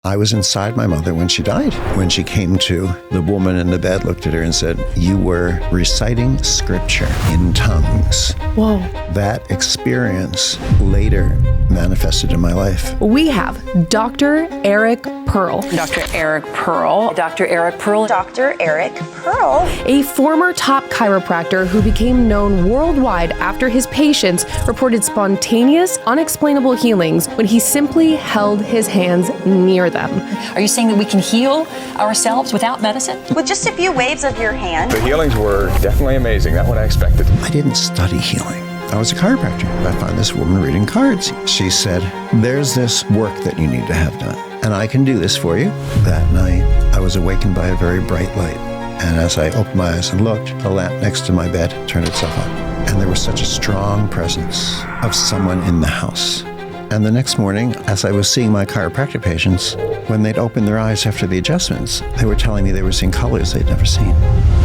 I was inside my mother when she died. When she came to, the woman in the bed looked at her and said, "You were reciting scripture in tongues." Whoa. That experience later manifested in my life. We have Dr. Eric Pearl. Dr. Eric Pearl. Dr. Eric Pearl. Dr. Eric Pearl. A former top chiropractor who became known worldwide after his patients reported spontaneous, unexplainable healings when he simply held his hands near them. Are you saying that we can heal ourselves without medicine? With just a few waves of your hand. The healings were definitely amazing. Not what I expected. I didn't study healing. I was a chiropractor. I found this woman reading cards. She said, "There's this work that you need to have done, and I can do this for you." That night, I was awakened by a very bright light. And as I opened my eyes and looked, the lamp next to my bed turned itself on. And there was such a strong presence of someone in the house. And the next morning, as I was seeing my chiropractic patients, when they'd open their eyes after the adjustments, they were telling me they were seeing colors they'd never seen.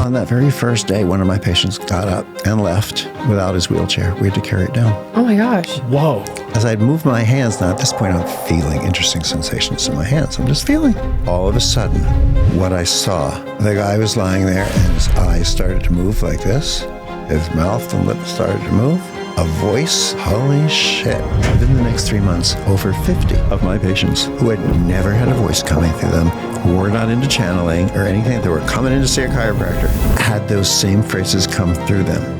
On that very first day, one of my patients got up and left without his wheelchair. We had to carry it down. Oh my gosh. Whoa. As I'd moved my hands, now at this point I'm feeling interesting sensations in my hands. I'm just feeling. All of a sudden, what I saw, the guy was lying there and his eyes started to move like this. His mouth and lips started to move. A voice, holy shit. Within the next 3 months, over 50 of my patients who had never had a voice coming through them, who were not into channeling or anything, they were coming in to see a chiropractor, had those same phrases come through them.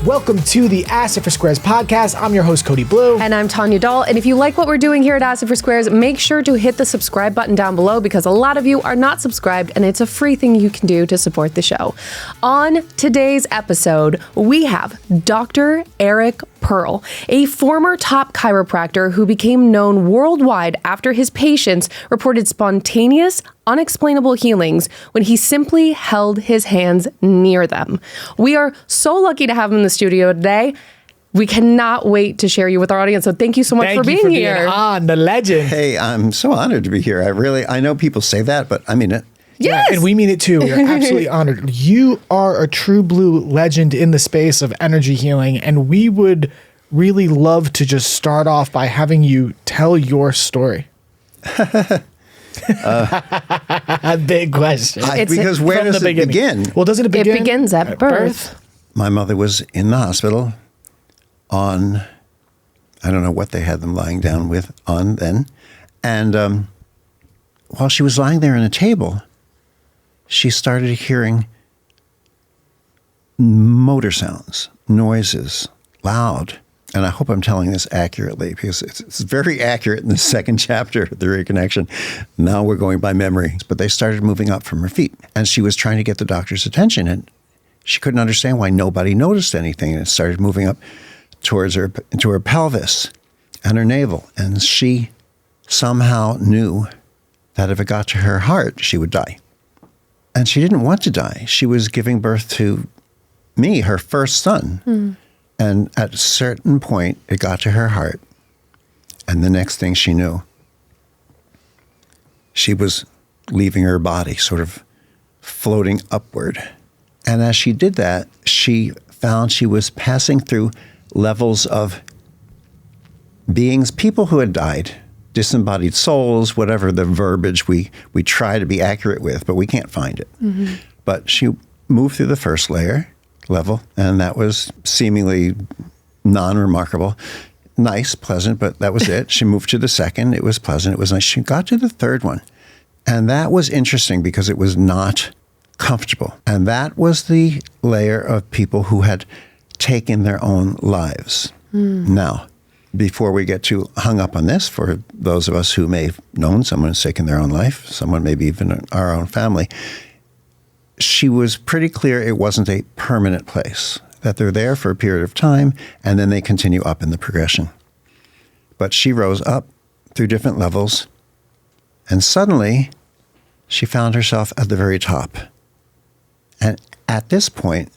Welcome to the Acid for Squares podcast. I'm your host, Cody Blue. And I'm Tanya Dahl. And if you like what we're doing here at Acid for Squares, make sure to hit the subscribe button down below because a lot of you are not subscribed and it's a free thing you can do to support the show. On today's episode, we have Dr. Eric Pearl, a former top chiropractor who became known worldwide after his patients reported spontaneous, unexplainable healings when he simply held his hands near them. We are so lucky to have him in the studio today. We cannot wait to share you with our audience. So thank you so much for being here. Being on, the legend. Hey, I'm so honored to be here. I know people say that, but I mean it. Yes. Yeah, and we mean it too. We're absolutely honored. You are a true blue legend in the space of energy healing, and we would really love to just start off by having you tell your story. Big question. Because where does it begin? Well, doesn't it begin? It begins at birth. My mother was in the hospital on, I don't know what they had them lying down with on then. And while she was lying there on a table, she started hearing motor sounds, noises, loud. And I hope I'm telling this accurately because it's very accurate in the second chapter of the Reconnection. Now we're going by memory. But they started moving up from her feet. And she was trying to get the doctor's attention. And she couldn't understand why nobody noticed anything. And it started moving up towards her, into her pelvis and her navel. And she somehow knew that if it got to her heart, she would die. And she didn't want to die. She was giving birth to me, her first son. Mm. And at a certain point, it got to her heart. And the next thing she knew, she was leaving her body, sort of floating upward. And as she did that, she found she was passing through levels of beings, people who had died, disembodied souls, whatever the verbiage we try to be accurate with, but we can't find it. Mm-hmm. But she moved through the first level, and that was seemingly non-remarkable. Nice, pleasant, but that was it. She moved to the second. It was pleasant. It was nice. She got to the third one. And that was interesting because it was not comfortable. And that was the layer of people who had taken their own lives. Mm. Now, before we get too hung up on this, for those of us who may have known someone who's taken their own life, someone maybe even in our own family, she was pretty clear it wasn't a permanent place, that they're there for a period of time, and then they continue up in the progression. But she rose up through different levels, and suddenly she found herself at the very top. And at this point,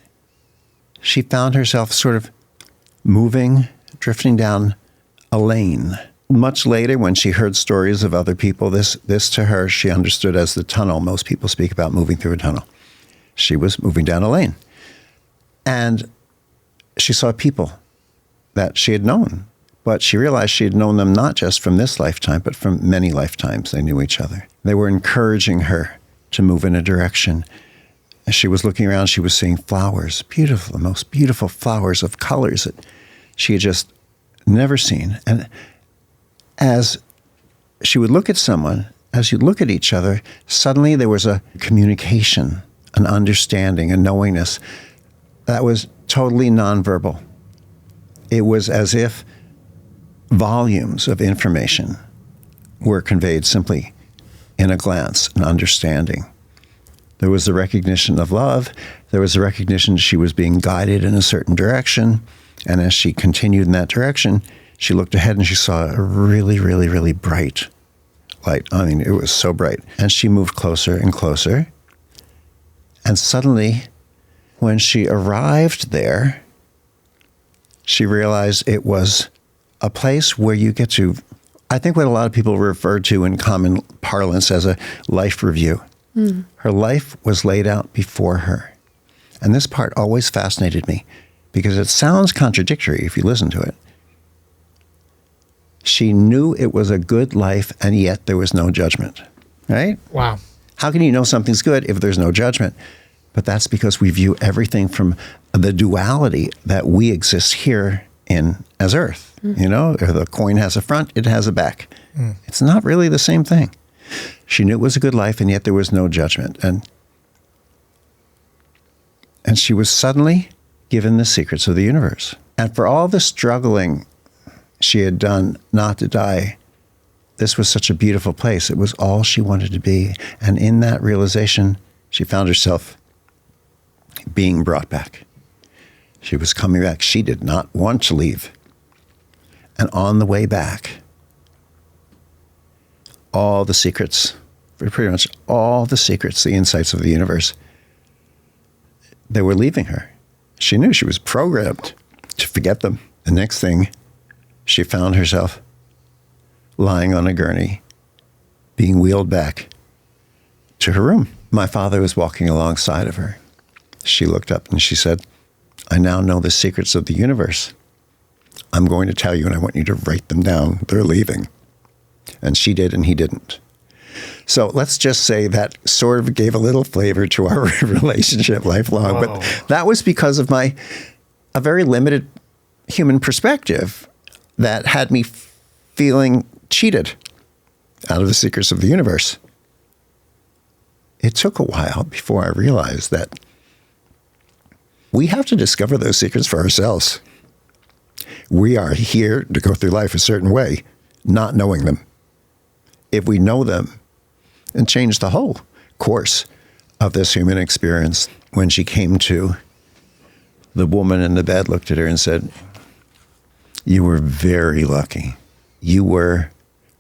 she found herself sort of moving, drifting down a lane. Much later, when she heard stories of other people, this to her, she understood as the tunnel. Most people speak about moving through a tunnel. She was moving down a lane. And she saw people that she had known, but she realized she had known them not just from this lifetime, but from many lifetimes. They knew each other. They were encouraging her to move in a direction. As she was looking around, she was seeing flowers, beautiful, the most beautiful flowers of colors that she had just never seen. And as she would look at someone, as you look at each other, suddenly there was a communication, an understanding, a knowingness that was totally nonverbal. It was as if volumes of information were conveyed simply in a glance, an understanding. There was the recognition of love. There was the recognition she was being guided in a certain direction. And as she continued in that direction, she looked ahead and she saw a really, really, really bright light. I mean, it was so bright. And she moved closer and closer. And suddenly, when she arrived there, she realized it was a place where you get to, I think what a lot of people refer to in common parlance as a life review. Her life was laid out before her. And this part always fascinated me because it sounds contradictory if you listen to it. She knew it was a good life, and yet there was no judgment, right? Wow. How can you know something's good if there's no judgment? But that's because we view everything from the duality that we exist here in as Earth. You know, if the coin has a front, it has a back. It's not really the same thing. She knew it was a good life, and yet there was no judgment. And she was suddenly given the secrets of the universe. And for all the struggling she had done not to die, this was such a beautiful place. It was all she wanted to be. And in that realization, she found herself being brought back. She was coming back. She did not want to leave. And on the way back, all the secrets, pretty much all the secrets, the insights of the universe, they were leaving her. She knew she was programmed to forget them. The next thing, she found herself lying on a gurney, being wheeled back to her room. My father was walking alongside of her. She looked up and she said, "I now know the secrets of the universe. I'm going to tell you, and I want you to write them down. They're leaving." And she did, and he didn't. So let's just say that sort of gave a little flavor to our relationship lifelong. Whoa. But that was because of a very limited human perspective that had me feeling cheated out of the secrets of the universe. It took a while before I realized that we have to discover those secrets for ourselves. We are here to go through life a certain way, not knowing them. If we know them and change the whole course of this human experience, when she came to, the woman in the bed looked at her and said, "You were very lucky. You were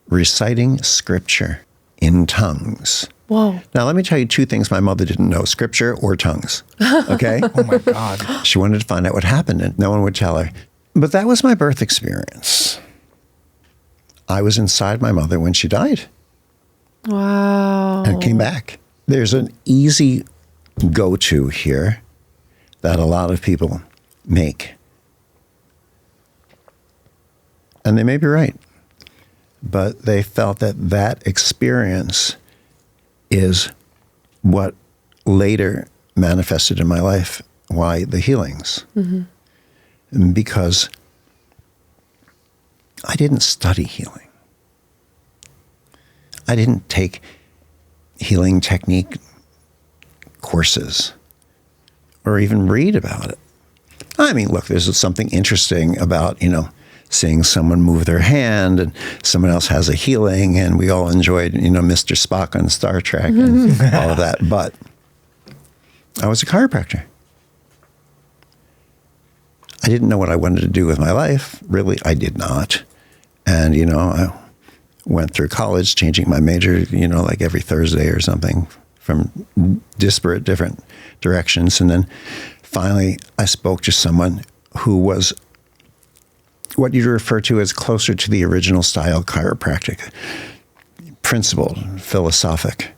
reciting scripture in tongues." Whoa. Now, let me tell you two things my mother didn't know, scripture or tongues, okay? Oh my God. She wanted to find out what happened, and no one would tell her. But that was my birth experience. I was inside my mother when she died. Wow. And came back. There's an easy go-to here that a lot of people make. And they may be right. But they felt that experience is what later manifested in my life. Why the healings? Mm-hmm. Because I didn't study healing. I didn't take healing technique courses or even read about it. I mean, look, there's something interesting about, seeing someone move their hand and someone else has a healing, and we all enjoyed, Mr. Spock on Star Trek and all of that. But I was a chiropractor. I didn't know what I wanted to do with my life. Really, I did not. And, I went through college, changing my major, like every Thursday or something from disparate different directions. And then finally, I spoke to someone who was what you'd refer to as closer to the original style chiropractic, principled, philosophic,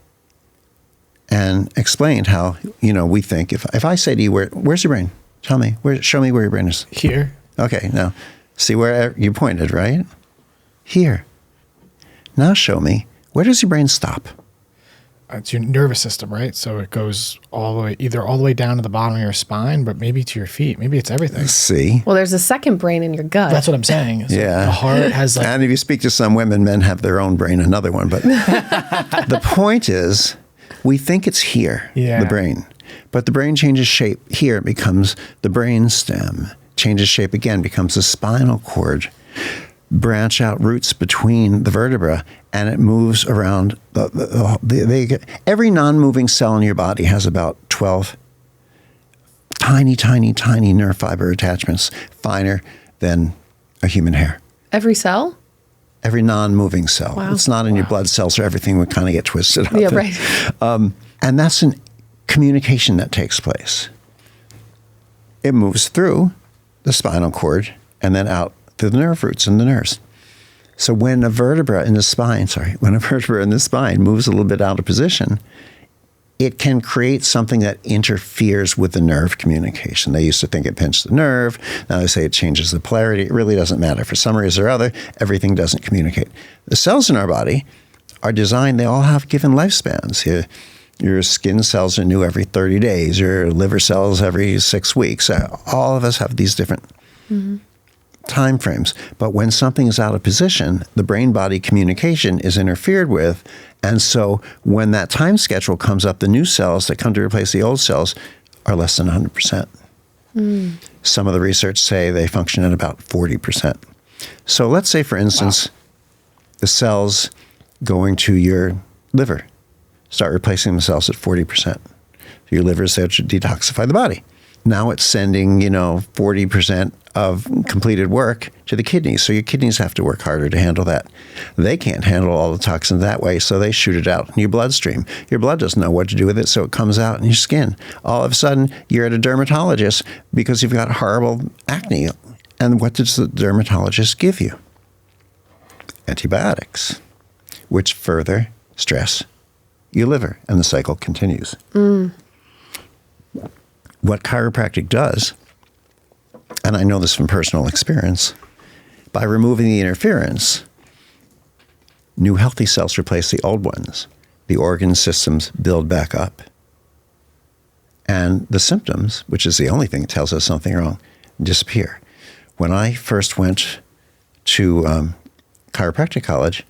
and explained how, we think, if I say to you, where's your brain? Tell me, show me where your brain is. Here. Okay, now, see where you pointed, right? Here. Now show me, where does your brain stop? It's your nervous system, right? So it goes either all the way down to the bottom of your spine, but maybe to your feet. Maybe it's everything. See? Well, there's a second brain in your gut. That's what I'm saying. So Yeah. The heart has And if you speak to some women, men have their own brain, another one. But the point is, we think it's here, the brain. But the brain changes shape. Here it becomes the brain stem. Changes shape again, becomes the spinal cord. Branch out roots between the vertebra, and it moves around. Every non-moving cell in your body has about 12 tiny, tiny, tiny nerve fiber attachments, finer than a human hair. Every cell? Every non-moving cell. Wow. It's not in your blood cells, or everything would kind of get twisted up. Yeah, there. right. And that's an communication that takes place. It moves through the spinal cord and then out through the nerve roots and the nerves. So when a vertebra in the spine moves a little bit out of position, it can create something that interferes with the nerve communication. They used to think it pinched the nerve. Now they say it changes the polarity. It really doesn't matter. For some reason or other, everything doesn't communicate. The cells in our body are designed, they all have given lifespans. Your skin cells are new every 30 days. Your liver cells every 6 weeks. All of us have these different time frames. But when something is out of position, the brain-body communication is interfered with. And so when that time schedule comes up, the new cells that come to replace the old cells are less than 100%. Some of the research say they function at about 40%. So let's say, for instance, the cells going to your liver start replacing themselves at 40%. Your liver is there to detoxify the body. Now it's sending, 40% of completed work to the kidneys. So your kidneys have to work harder to handle that. They can't handle all the toxins that way, so they shoot it out in your bloodstream. Your blood doesn't know what to do with it, so it comes out in your skin. All of a sudden, you're at a dermatologist because you've got horrible acne. And what does the dermatologist give you? Antibiotics, which further stress your liver, and the cycle continues. What chiropractic does, and I know this from personal experience, by removing the interference, new healthy cells replace the old ones. The organ systems build back up. And the symptoms, which is the only thing that tells us something wrong, disappear. When I first went to chiropractic college,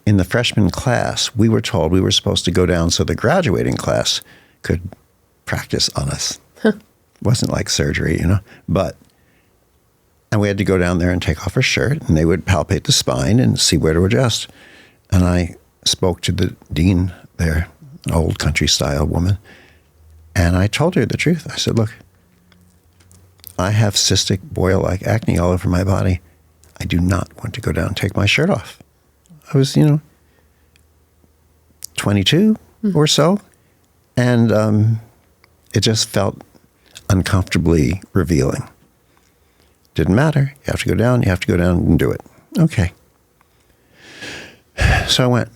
in the freshman class, we were told we were supposed to go down so the graduating class could practice on us. Wasn't like surgery, and we had to go down there and take off our shirt, and they would palpate the spine and see where to adjust. And I spoke to the dean there, an old country-style woman, and I told her the truth. I said, look, I have cystic boil-like acne all over my body. I do not want to go down and take my shirt off. I was, 22 or so, and it just felt uncomfortably revealing. Didn't matter. You have to go down and do it. Okay. So I went,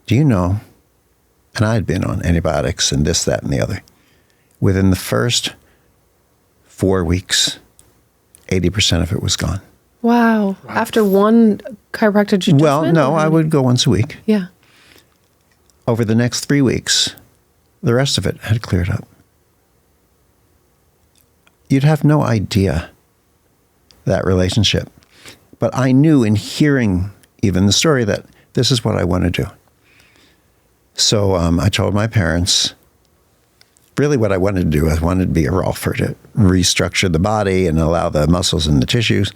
do you know, and I had been on antibiotics and this, that, and the other. Within the first 4 weeks, 80% of it was gone. Wow. After one chiropractic adjustment? Well, no, I would go once a week. Yeah. Over the next 3 weeks, the rest of it had cleared up. You'd have no idea that relationship. But I knew in hearing even the story that this is what I want to do. So I told my parents, really what I wanted to do, I wanted to be a Rolfer, to restructure the body and allow the muscles and the tissues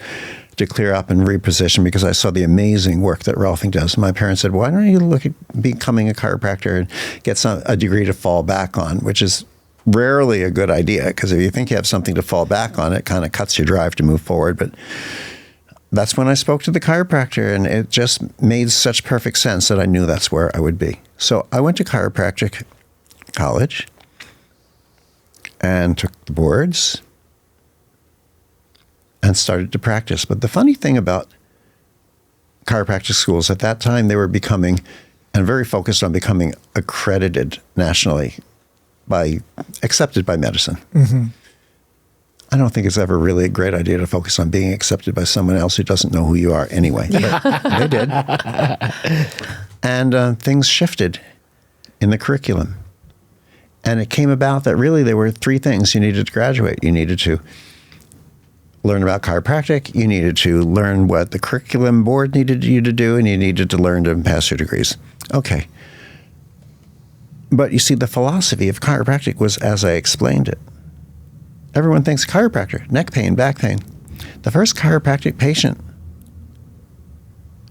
to clear up and reposition, because I saw the amazing work that Rolfing does. My parents said, why don't you look at becoming a chiropractor and get a degree to fall back on, which is rarely a good idea, because if you think you have something to fall back on, it kind of cuts your drive to move forward. But that's when I spoke to the chiropractor, and it just made such perfect sense that I knew that's where I would be. So I went to chiropractic college and took the boards and started to practice. But the funny thing about chiropractic schools at that time, they were becoming, and very focused on becoming, accredited nationally, accepted by medicine. Mm-hmm. I don't think it's ever really a great idea to focus on being accepted by someone else who doesn't know who you are anyway. But they did. And things shifted in the curriculum. And it came about that really there were three things you needed to graduate. You needed to learn about chiropractic, you needed to learn what the curriculum board needed you to do, and you needed to learn to pass your degrees. Okay. But you see, the philosophy of chiropractic was as I explained it. Everyone thinks chiropractor, neck pain, back pain. The first chiropractic patient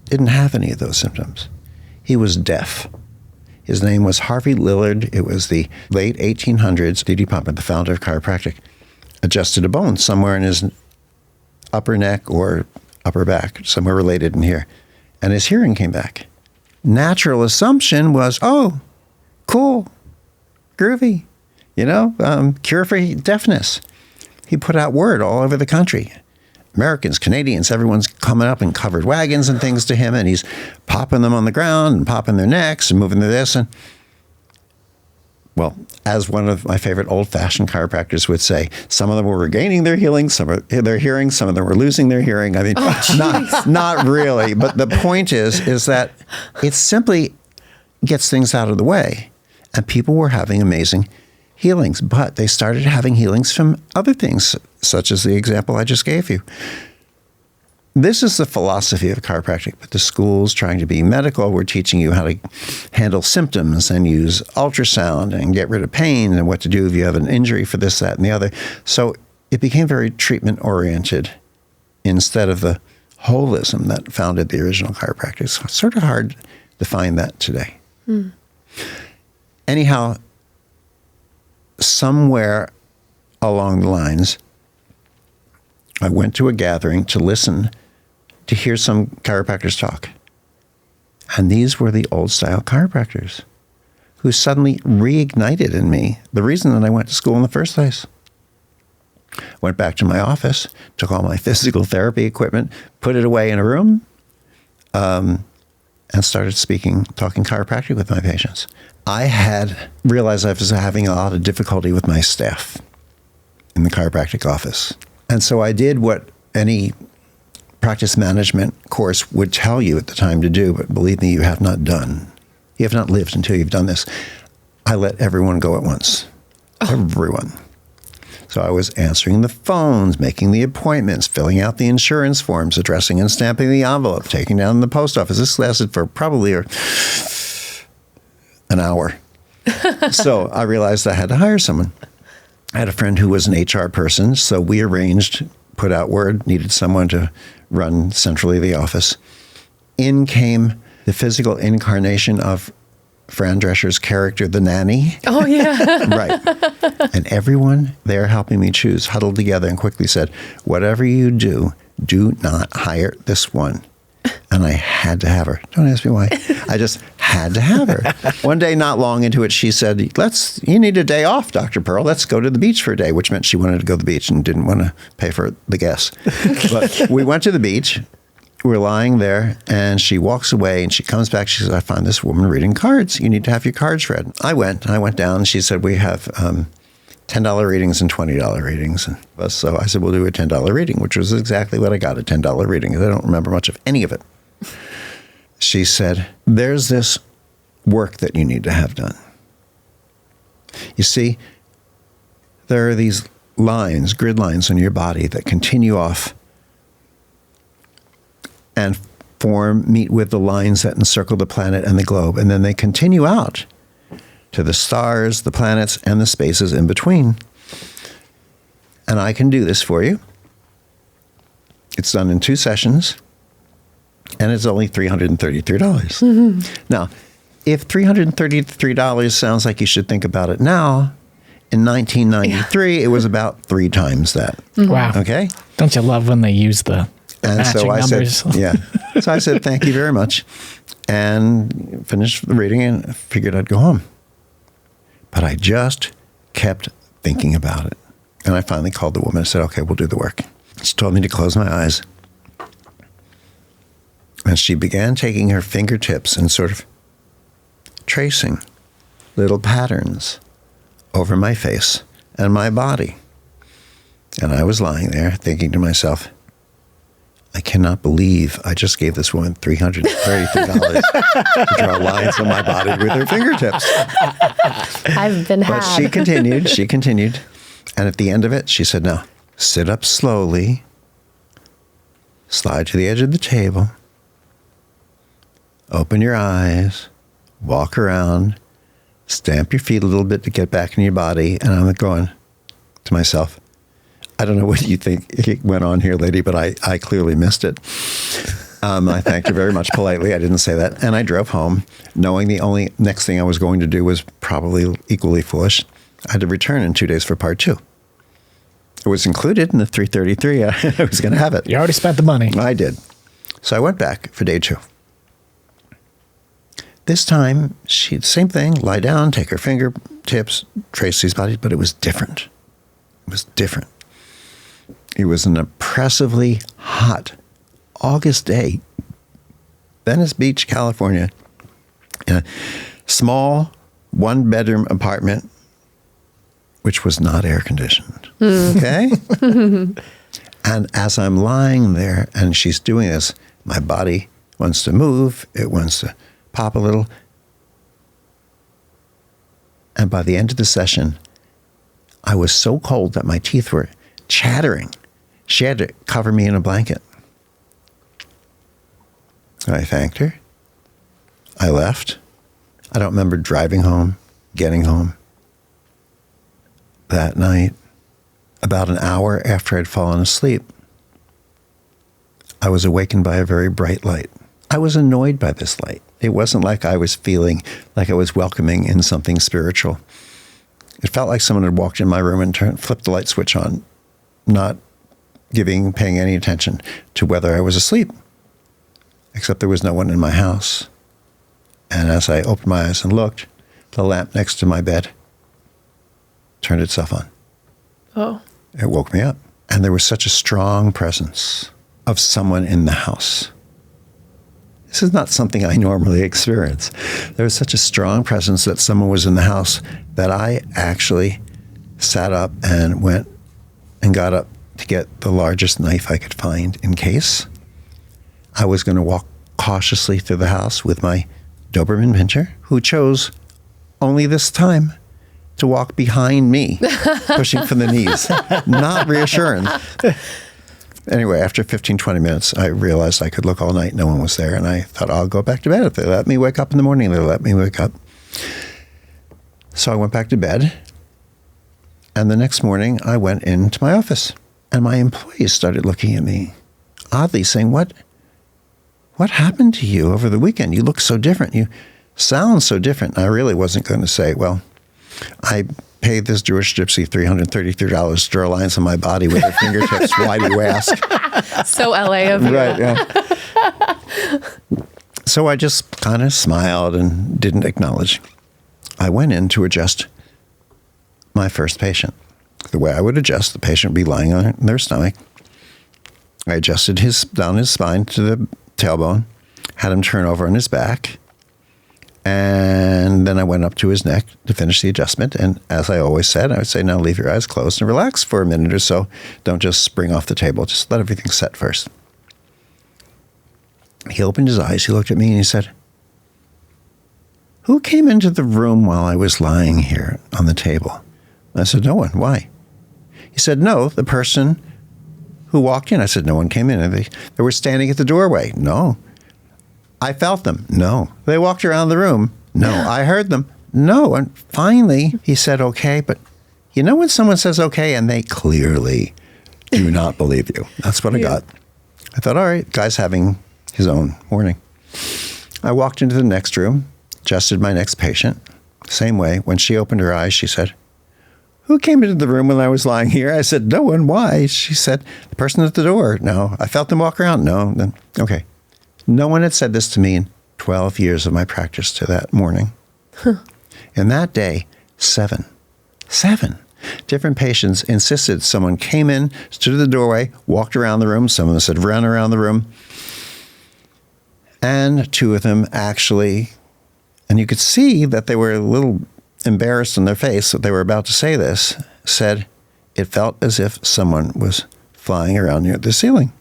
didn't have any of those symptoms. He was deaf. His name was Harvey Lillard. It was the late 1800s. D.D. Pumper, the founder of chiropractic, adjusted a bone somewhere in his upper neck or upper back, somewhere related in here. And his hearing came back. Natural assumption was, oh, cool, groovy, cure for deafness. He put out word all over the country. Americans, Canadians, everyone's coming up in covered wagons and things to him, and he's popping them on the ground and popping their necks and moving their this. And, well, as one of my favorite old-fashioned chiropractors would say, some of them were regaining their hearing, their hearing, some of them were losing their hearing. I mean, not really. But the point is that it simply gets things out of the way. And people were having amazing healings, but they started having healings from other things, such as the example I just gave you. This is the philosophy of chiropractic, but the schools trying to be medical were teaching you how to handle symptoms and use ultrasound and get rid of pain and what to do if you have an injury for this, that, and the other. So it became very treatment-oriented instead of the holism that founded the original chiropractic. It's sort of hard to find that today. Anyhow, somewhere along the lines, I went to a gathering to listen to hear some chiropractors talk. And these were the old-style chiropractors who suddenly reignited in me the reason that I went to school in the first place. Went back to my office, took all my physical therapy equipment, put it away in a room, and started talking chiropractic with my patients. I had realized I was having a lot of difficulty with my staff in the chiropractic office. And so I did what any practice management course would tell you at the time to do, but believe me, you have not done. You have not lived until you've done this. I let everyone go at once. Everyone. So I was answering the phones, making the appointments, filling out the insurance forms, addressing and stamping the envelope, taking down the post office. This lasted for probably an hour. So I realized I had to hire someone. I had a friend who was an HR person, so we arranged, put out word, needed someone to run centrally the office. In came the physical incarnation of Fran Drescher's character, the nanny. Oh, yeah. Right. And everyone there helping me choose huddled together and quickly said, whatever you do, do not hire this one. And I had to have her. Don't ask me why. I just had to have her. One day, not long into it, she said, you need a day off, Dr. Pearl. Let's go to the beach for a day, which meant she wanted to go to the beach and didn't want to pay for the gas. But we went to the beach. We're lying there, and she walks away, and she comes back. She says, I found this woman reading cards. You need to have your cards read. I went down, and she said, we have $10 readings and $20 readings. And so I said, we'll do a $10 reading, which was exactly what I got, a $10 reading. I don't remember much of any of it. She said, there's this work that you need to have done. You see, there are these lines, grid lines on your body that continue off and meet with the lines that encircle the planet and the globe. And then they continue out to the stars, the planets, and the spaces in between. And I can do this for you. It's done in 2 sessions, and it's only $333. Mm-hmm. Now, if $333 sounds like you should think about it now, in 1993, it was about 3 times that. Mm-hmm. Wow. Okay? Don't you love when they use the And Matching so I numbers. said, yeah. So I said, thank you very much. And finished the reading and figured I'd go home. But I just kept thinking about it. And I finally called the woman and said, okay, we'll do the work. She told me to close my eyes. And she began taking her fingertips and sort of tracing little patterns over my face and my body. And I was lying there thinking to myself, I cannot believe I just gave this woman $333 to draw lines on my body with her fingertips. I've been But had. she continued. And at the end of it, she said, now, sit up slowly, slide to the edge of the table, open your eyes, walk around, stamp your feet a little bit to get back in your body. And I'm going to myself, I don't know what you think went on here, lady, but I clearly missed it. I thanked her very much politely. I didn't say that. And I drove home knowing the only next thing I was going to do was probably equally foolish. I had to return in 2 days for part 2. It was included in the $333. I was going to have it. You already spent the money. I did. So I went back for day 2. This time, same thing, lie down, take her fingertips, trace these bodies, but it was different. It was different. It was an oppressively hot August day, Venice Beach, California, in a small 1-bedroom apartment, which was not air conditioned. Okay? And as I'm lying there and she's doing this, my body wants to move. It wants to pop a little. And by the end of the session, I was so cold that my teeth were chattering. She had to cover me in a blanket. I thanked her. I left. I don't remember driving home, getting home. That night, about an hour after I'd fallen asleep, I was awakened by a very bright light. I was annoyed by this light. It wasn't like I was feeling like I was welcoming in something spiritual. It felt like someone had walked in my room and flipped the light switch on, not paying any attention to whether I was asleep, except there was no one in my house. And as I opened my eyes and looked, the lamp next to my bed turned itself on. Oh. It woke me up. And there was such a strong presence of someone in the house. This is not something I normally experience. There was such a strong presence that someone was in the house that I actually sat up and went and got up to get the largest knife I could find in case. I was going to walk cautiously through the house with my Doberman Pinscher, who chose only this time to walk behind me, pushing from the knees. Not reassuring. Anyway, after 15, 20 minutes, I realized I could look all night. No one was there. And I thought, I'll go back to bed. If they let me wake up in the morning, they'll let me wake up. So I went back to bed. And the next morning, I went into my office. And my employees started looking at me, oddly saying, what happened to you over the weekend? You look so different. You sound so different. And I really wasn't going to say, well, I paid this Jewish gypsy $333 to draw lines on my body with her fingertips. Why do you ask? So LA of you. Right, yeah. So I just kind of smiled and didn't acknowledge. I went in to adjust my first patient. The way I would adjust, the patient would be lying on their stomach. I adjusted down his spine to the tailbone, had him turn over on his back, and then I went up to his neck to finish the adjustment. And as I always said, I would say, now leave your eyes closed and relax for a minute or so. Don't just spring off the table. Just let everything set first. He opened his eyes. He looked at me and he said, who came into the room while I was lying here on the table? I said, no one. Why? He said, no, the person who walked in. I said, no one came in. They were standing at the doorway. No. I felt them. No. They walked around the room. No. I heard them. No. And finally, he said, okay, but you know when someone says okay and they clearly do not believe you? That's what I got. I thought, all right, guy's having his own morning. I walked into the next room, adjusted my next patient. Same way. When she opened her eyes, she said, who came into the room when I was lying here? I said, no one. Why? She said, the person at the door. No. I felt them walk around. No. Then, okay. No one had said this to me in 12 years of my practice to that morning. And that day, 7 different patients insisted someone came in, stood at the doorway, walked around the room. Someone said, ran around the room. And 2 of them actually, and you could see that they were a little embarrassed in their face that they were about to say this, said it felt as if someone was flying around near the ceiling.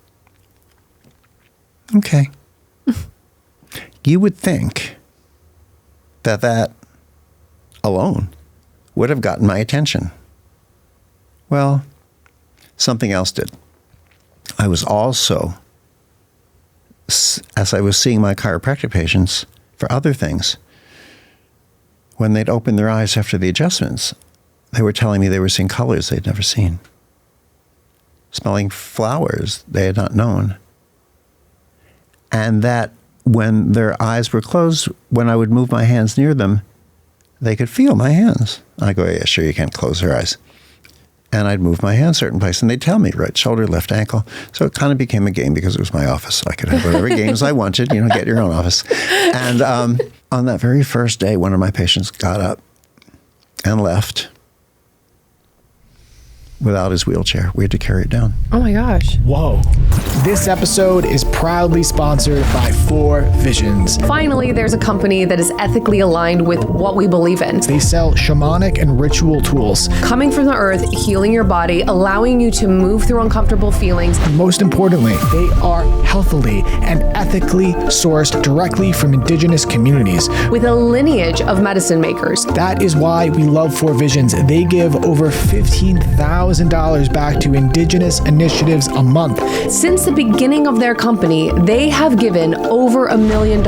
Okay. You would think that that alone would have gotten my attention. Well, something else did. I was also, as I was seeing my chiropractic patients for other things, when they'd open their eyes after the adjustments, they were telling me they were seeing colors they'd never seen, smelling flowers they had not known, and that when their eyes were closed, when I would move my hands near them, they could feel my hands. I go, yeah, sure, you can't close their eyes. And I'd move my hand a certain place, and they'd tell me, right shoulder, left ankle. So it kind of became a game because it was my office. So I could have whatever games I wanted, get your own office. And on that very first day, one of my patients got up and left without his wheelchair. We had to carry it down. Oh my gosh. Whoa. This episode is proudly sponsored by 4 Visions. Finally, there's a company that is ethically aligned with what we believe in. They sell shamanic and ritual tools. Coming from the earth, healing your body, allowing you to move through uncomfortable feelings. And most importantly, they are healthily and ethically sourced directly from indigenous communities. With a lineage of medicine makers. That is why we love 4 Visions. They give over $15,000 back to indigenous initiatives a month. Since the beginning of their company, they have given over $1 million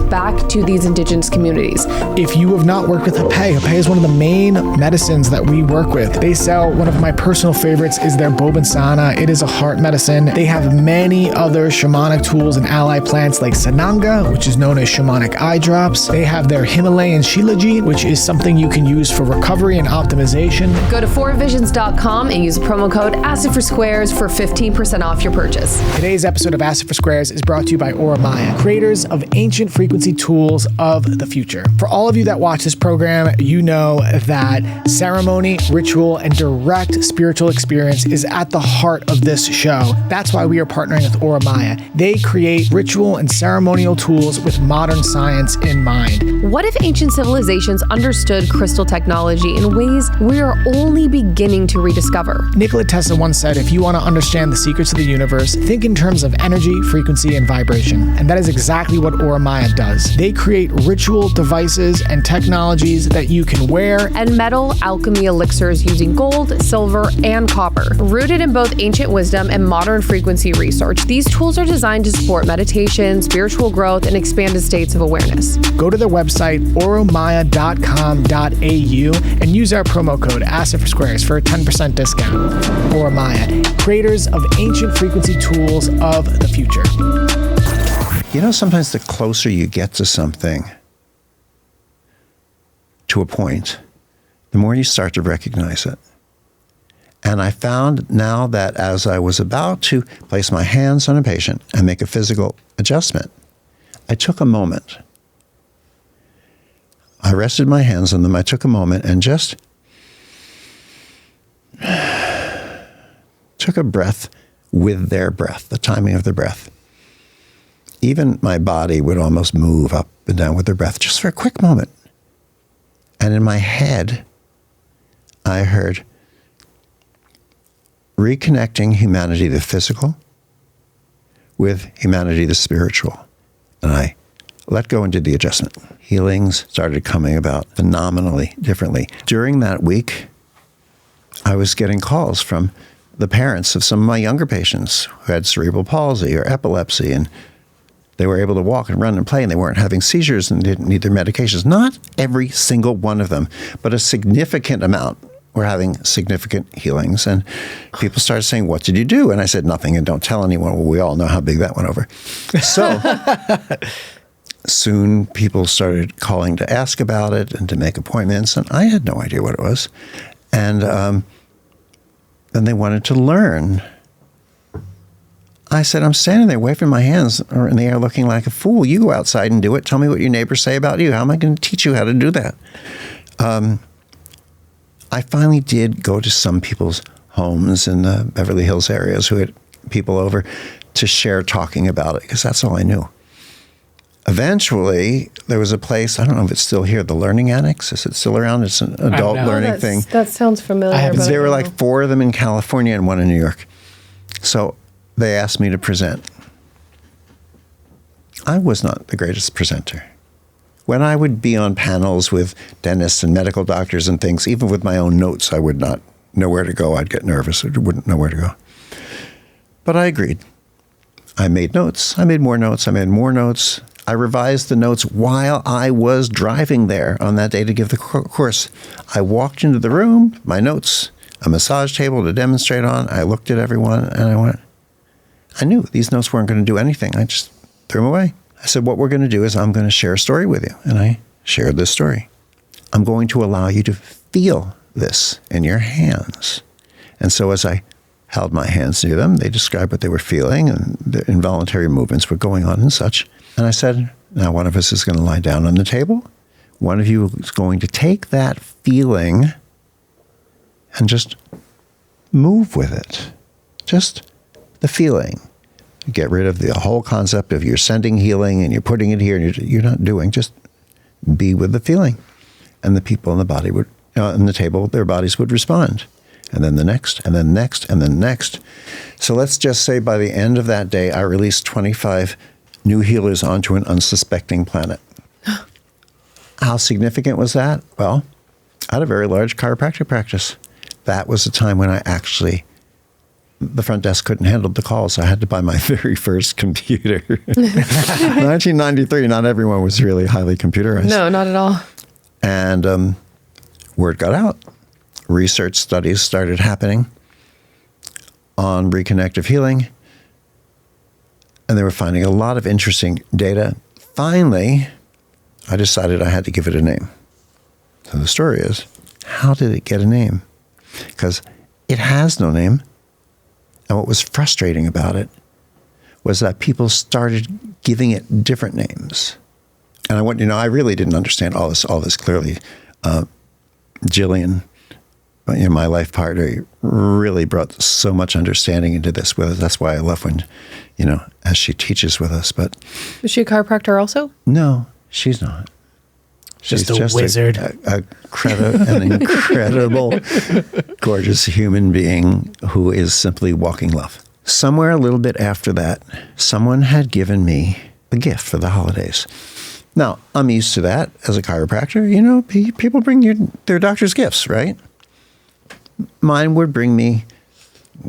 back to these indigenous communities. If you have not worked with Hapay, Hapay is one of the main medicines that we work with. They sell, one of my personal favorites is their Bobansana. It is a heart medicine. They have many other shamanic tools and ally plants like Sananga, which is known as shamanic eye drops. They have their Himalayan Shilajit, which is something you can use for recovery and optimization. Go to 4visions.com and use the promo code ACID4SQUARES for 15% off your purchase. Today's episode of Acid for Squares is brought to you by Oromaya, creators of ancient frequency tools of the future. For all of you that watch this program, you know that ceremony, ritual, and direct spiritual experience is at the heart of this show. That's why we are partnering with Oromaya. They create ritual and ceremonial tools with modern science in mind. What if ancient civilizations understood crystal technology in ways we are only beginning to rediscover? Nikola Tesla once said, if you want to understand the secrets of the universe, think in terms of energy, frequency, and vibration. And that is exactly what Oromaya does. They create ritual devices and technologies that you can wear. And metal alchemy elixirs using gold, silver, and copper. Rooted in both ancient wisdom and modern frequency research, these tools are designed to support meditation, spiritual growth, and expanded states of awareness. Go to their website, oromaya.com.au, and use our promo code ACID4SQUARES for a 10% discount. Oromaya, creators of ancient frequency tools of the future. Sometimes the closer you get to something, to a point, the more you start to recognize it. And I found now that as I was about to place my hands on a patient and make a physical adjustment, I took a moment. I rested my hands on them. I took a moment and just took a breath with their breath, the timing of their breath. Even my body would almost move up and down with their breath just for a quick moment. And in my head, I heard, reconnecting humanity, the physical, with humanity, the spiritual. And I let go and did the adjustment. Healings started coming about phenomenally differently. During that week, I was getting calls from the parents of some of my younger patients who had cerebral palsy or epilepsy, and they were able to walk and run and play, and they weren't having seizures and didn't need their medications. Not every single one of them, but a significant amount were having significant healings. And people started saying, what did you do? And I said, nothing, and don't tell anyone. Well, we all know how big that went over. So soon people started calling to ask about it and to make appointments, and I had no idea what it was. And then they wanted to learn. I said, I'm standing there waving my hands in the air looking like a fool. You go outside and do it. Tell me what your neighbors say about you. How am I going to teach you how to do that? I finally did go to some people's homes in the Beverly Hills areas who had people over to share talking about it, because that's all I knew. Eventually, there was a place, I don't know if it's still here, the Learning Annex. Is it still around? It's an adult learning thing. That sounds familiar. But There were like 4 of them in California and 1 in New York. So they asked me to present. I was not the greatest presenter. When I would be on panels with dentists and medical doctors and things, even with my own notes, I would not know where to go. I'd get nervous. I wouldn't know where to go. But I agreed. I made notes. I made more notes. I made more notes. I revised the notes while I was driving there on that day to give the course. I walked into the room, my notes, a massage table to demonstrate on. I looked at everyone and I went, I knew these notes weren't going to do anything. I just threw them away. I said, what we're going to do is I'm going to share a story with you. And I shared this story. I'm going to allow you to feel this in your hands. And so as I held my hands near them, they described what they were feeling, and the involuntary movements were going on and such. And I said, now one of us is going to lie down on the table. One of you is going to take that feeling and just move with it. Just the feeling. Get rid of the whole concept of you're sending healing and you're putting it here and you're not doing. Just be with the feeling. And the people in the body would, on the table, their bodies would respond. And then the next, and then next, and then next. So let's just say by the end of that day, I released 25 new healers onto an unsuspecting planet. How significant was that? Well, I had a very large chiropractic practice. That was the time when I actually, the front desk couldn't handle the calls. So I had to buy my very first computer. 1993, not everyone was really highly computerized. No, not at all. And word got out. Research studies started happening on Reconnective Healing. And they were finding a lot of interesting data. Finally, I decided I had to give it a name. So the story is, how did it get a name? Because it has no name. And what was frustrating about it was that people started giving it different names. And I really didn't understand all this clearly. Jillian, my life partner, really brought so much understanding into this with us. That's why I love when, as she teaches with us. But is she a chiropractor also? No, she's not. She's just a wizard. An incredible, gorgeous human being who is simply walking love. Somewhere a little bit after that, someone had given me a gift for the holidays. Now, I'm used to that as a chiropractor. People bring their doctor's gifts, right? Mine would bring me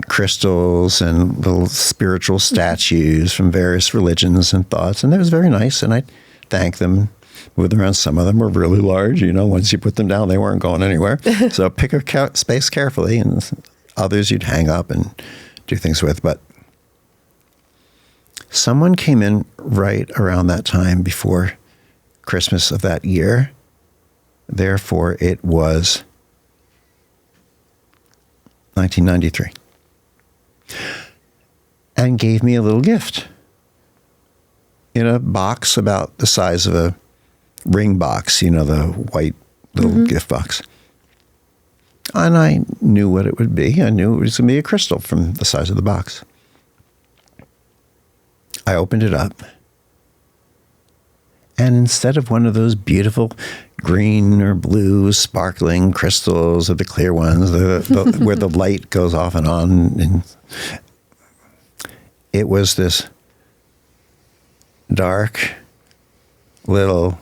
crystals and little spiritual statues from various religions and thoughts, and that was very nice, and I'd thank them. With around, some of them were really large. Once you put them down, they weren't going anywhere. So pick a space carefully, and others you'd hang up and do things with. But someone came in right around that time before Christmas of that year. Therefore, it was 1993. And gave me a little gift in a box about the size of a ring box, the white little gift box. And I knew what it would be. I knew it was going to be a crystal from the size of the box. I opened it up. And instead of one of those beautiful green or blue sparkling crystals or the clear ones where the light goes off and on, and it was this dark little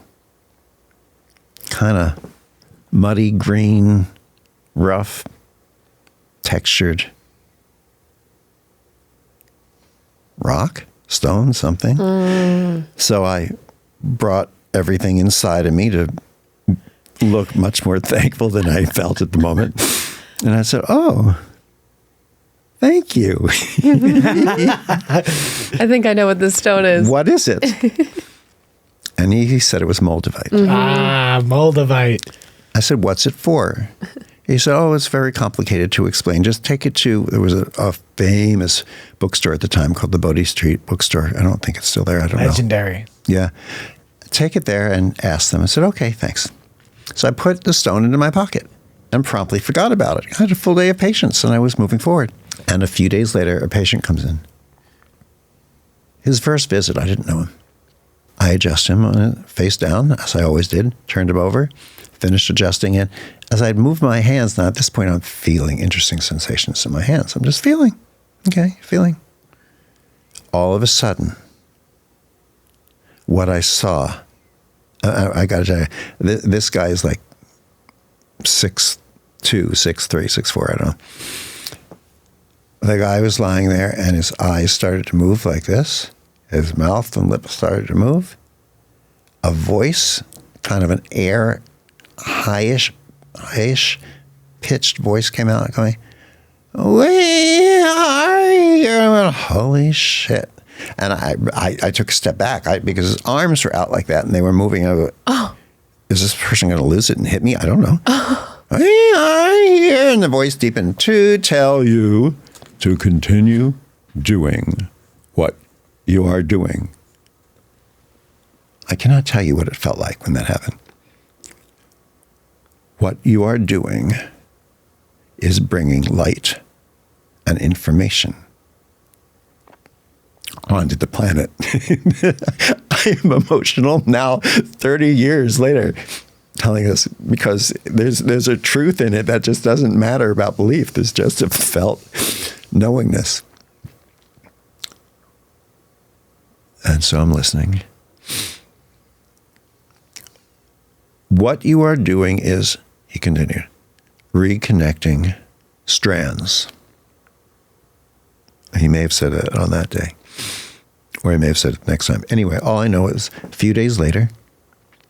kind of muddy green, rough, textured rock, stone, something. So I brought everything inside of me to look much more thankful than I felt at the moment. And I said, oh, thank you. I think I know what this stone is. What is it? And he said it was moldavite. Moldavite. I said, what's it for? He said, oh, it's very complicated to explain. Just take it to, there was a famous bookstore at the time called the Bodie Street Bookstore. I don't think it's still there. I don't know. Legendary. Yeah. Take it there and ask them. I said, okay, thanks. So I put the stone into my pocket and promptly forgot about it. I had a full day of patience and I was moving forward. And a few days later, a patient comes in. His first visit, I didn't know him. I adjust him face down, as I always did, turned him over, finished adjusting it. As I'd move my hands, now at this point I'm feeling interesting sensations in my hands. I'm just feeling. All of a sudden, what I saw, I got to tell you, this guy is like 6'2", 6'3", 6'4", I don't know. The guy was lying there and his eyes started to move like this. His mouth and lips started to move. A voice, kind of an air, highish pitched voice came out going, where are you? I went, holy shit. And I took a step back because his arms were out like that and they were moving. I go, is this person going to lose it and hit me? I don't know. Where are you? And the voice deepened, to tell you to continue doing what you are doing. I cannot tell you what it felt like when that happened. What you are doing is bringing light and information onto the planet. I am emotional now, 30 years later, telling us, because there's a truth in it that just doesn't matter about belief. There's just a felt knowingness. And so I'm listening. What you are doing is, he continued, reconnecting strands. He may have said it on that day, or he may have said it next time. Anyway, all I know is a few days later,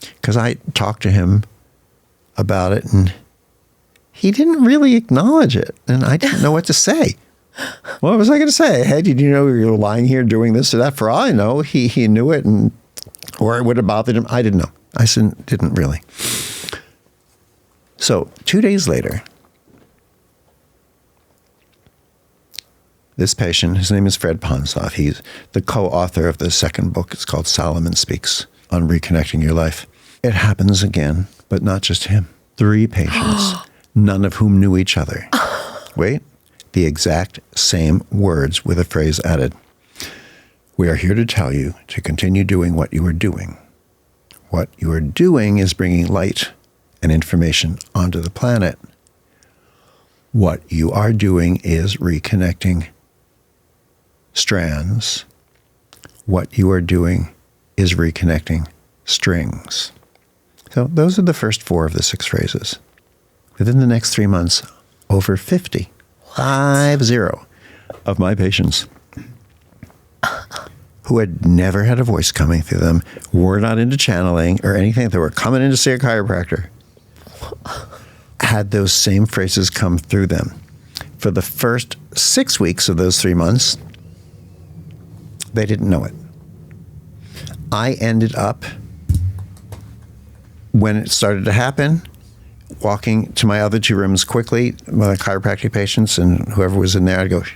because I talked to him about it, and he didn't really acknowledge it, and I didn't know what to say. What was I going to say? Hey, did you know you were lying here doing this or that? For all I know, he knew it, or it would have bothered him. I didn't know. I said, didn't really. So 2 days later, this patient, his name is Fred Ponsoff. He's the co-author of the second book. It's called Solomon Speaks on Reconnecting Your Life. It happens again, but not just him. 3 patients, none of whom knew each other. Wait, the exact same words with a phrase added. We are here to tell you to continue doing what you are doing. What you are doing is bringing light and information onto the planet. What you are doing is reconnecting strands. What you are doing is reconnecting strings. So those are the first 4 of the 6 phrases. Within the next 3 months, over 50 of my patients who had never had a voice coming through them, were not into channeling or anything, they were coming in to see a chiropractor, had those same phrases come through them. For the first 6 weeks of those 3 months, they didn't know it. I ended up, when it started to happen, walking to my other 2 rooms quickly, my chiropractic patients and whoever was in there, I'd go, shh,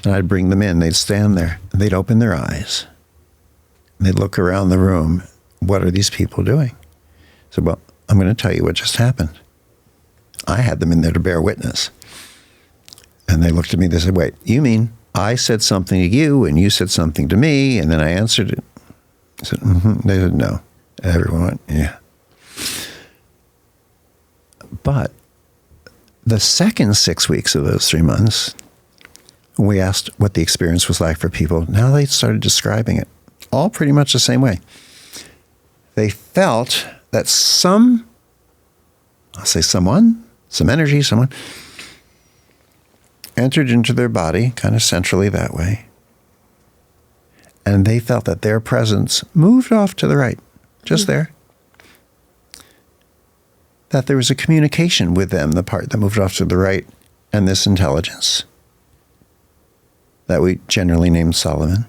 and I'd bring them in. They'd stand there, and they'd open their eyes, and they'd look around the room. What are these people doing? So, well, I'm going to tell you what just happened. I had them in there to bear witness. And they looked at me, they said, wait, you mean I said something to you, and you said something to me, and then I answered it? I said, mm-hmm. They said, no. Everyone went, yeah. But the second 6 weeks of those 3 months, when we asked what the experience was like for people, now they started describing it all pretty much the same way. They felt that some energy, someone entered into their body kind of centrally that way. And they felt that their presence moved off to the right, just there. That there was a communication with them, the part that moved off to the right, and this intelligence that we generally named Solomon.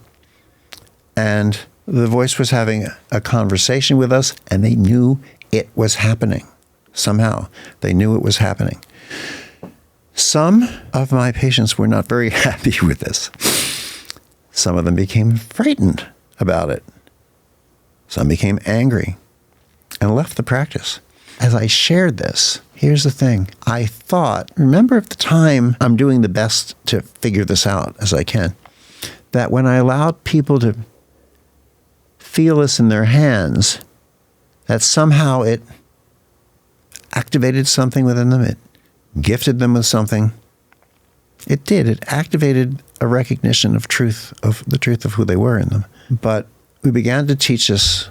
And the voice was having a conversation with us, and they knew it was happening. Somehow they knew it was happening. Some of my patients were not very happy with this. Some of them became frightened about it. Some became angry and left the practice. As I shared this, here's the thing. I thought, remember at the time, I'm doing the best to figure this out as I can, that when I allowed people to feel this in their hands, that somehow it activated something within them. It gifted them with something. It did. It activated a recognition of the truth of who they were in them. But we began to teach this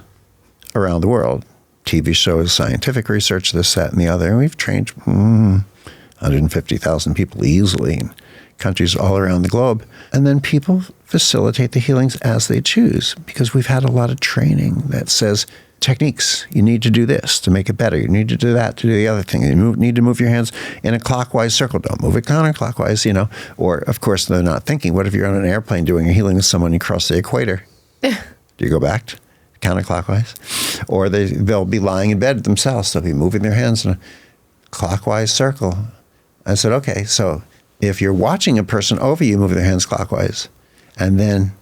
around the world. TV shows, scientific research, this, that, and the other. And we've trained 150,000 people easily in countries all around the globe. And then people facilitate the healings as they choose, because we've had a lot of training that says, techniques, you need to do this to make it better. You need to do that to do the other thing. You need to move your hands in a clockwise circle. Don't move it counterclockwise, Or, of course, they're not thinking, what if you're on an airplane doing a healing with someone, you cross the equator? Do you go back counterclockwise? Or they'll be lying in bed themselves. They'll be moving their hands in a clockwise circle. I said, okay, so if you're watching a person over you moving their hands clockwise, and then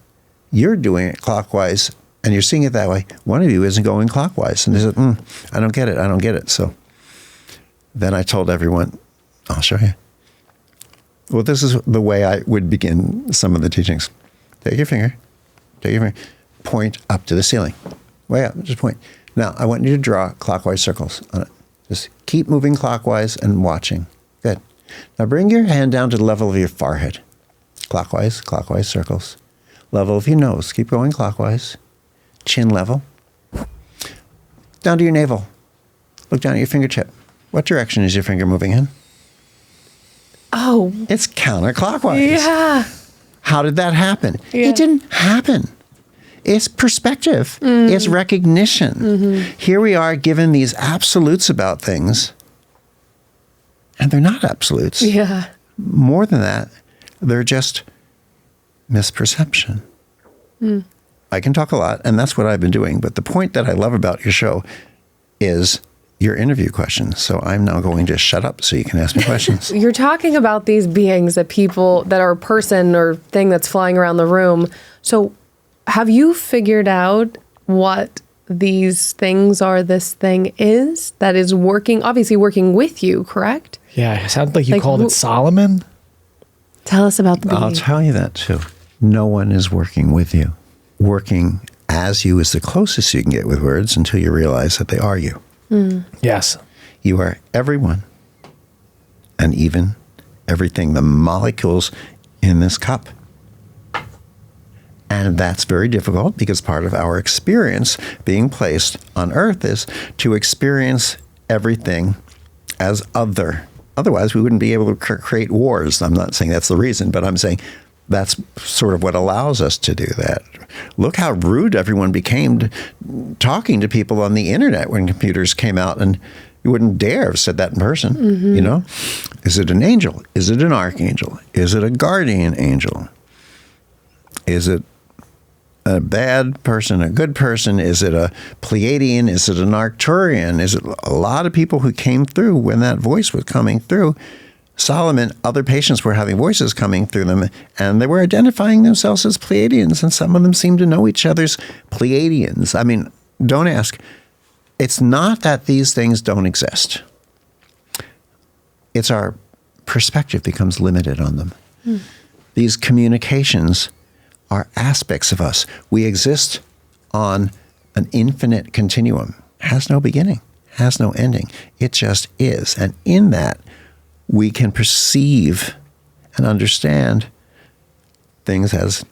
you're doing it clockwise, and you're seeing it that way, one of you isn't going clockwise. And they said, I don't get it. So then I told everyone, I'll show you. Well, this is the way I would begin some of the teachings. Take your finger, point up to the ceiling. Way up, just point. Now, I want you to draw clockwise circles on it. Just keep moving clockwise and watching. Good. Now bring your hand down to the level of your forehead. Clockwise circles. Level of your nose. Keep going clockwise. Chin level. Down to your navel. Look down at your fingertip. What direction is your finger moving in? Oh. It's counterclockwise. Yeah. How did that happen? Yeah. It didn't happen. It's perspective. It's recognition. Here we are given these absolutes about things, and they're not absolutes. Yeah. More than that, they're just misperception. I can talk a lot, and that's what I've been doing. But the point that I love about your show is your interview questions. So I'm now going to shut up so you can ask me questions. You're talking about these beings that are a person or thing that's flying around the room. So have you figured out what these things are, this thing is that is obviously working with you, correct? Yeah, it sounds like you called it Solomon. Tell us about the being. I'll tell you that too. No one is working with you. Working as you is the closest you can get with words until you realize that they are you. Yes. You are everyone, and even everything, the molecules in this cup. And that's very difficult because part of our experience being placed on Earth is to experience everything as other. Otherwise, we wouldn't be able to create wars. I'm not saying that's the reason, but I'm saying that's sort of what allows us to do that. Look how rude everyone became talking to people on the internet when computers came out, and you wouldn't dare have said that in person, Is it an angel? Is it an archangel? Is it a guardian angel? Is it a bad person, a good person? Is it a Pleiadian? Is it an Arcturian? Is it a lot of people who came through when that voice was coming through? Solomon, other patients were having voices coming through them, and they were identifying themselves as Pleiadians, and some of them seemed to know each other's Pleiadians. I mean, don't ask. It's not that these things don't exist. It's our perspective becomes limited on them. These communications are aspects of us. We exist on an infinite continuum. Has no beginning, has no ending. It just is. And in that, we can perceive and understand things as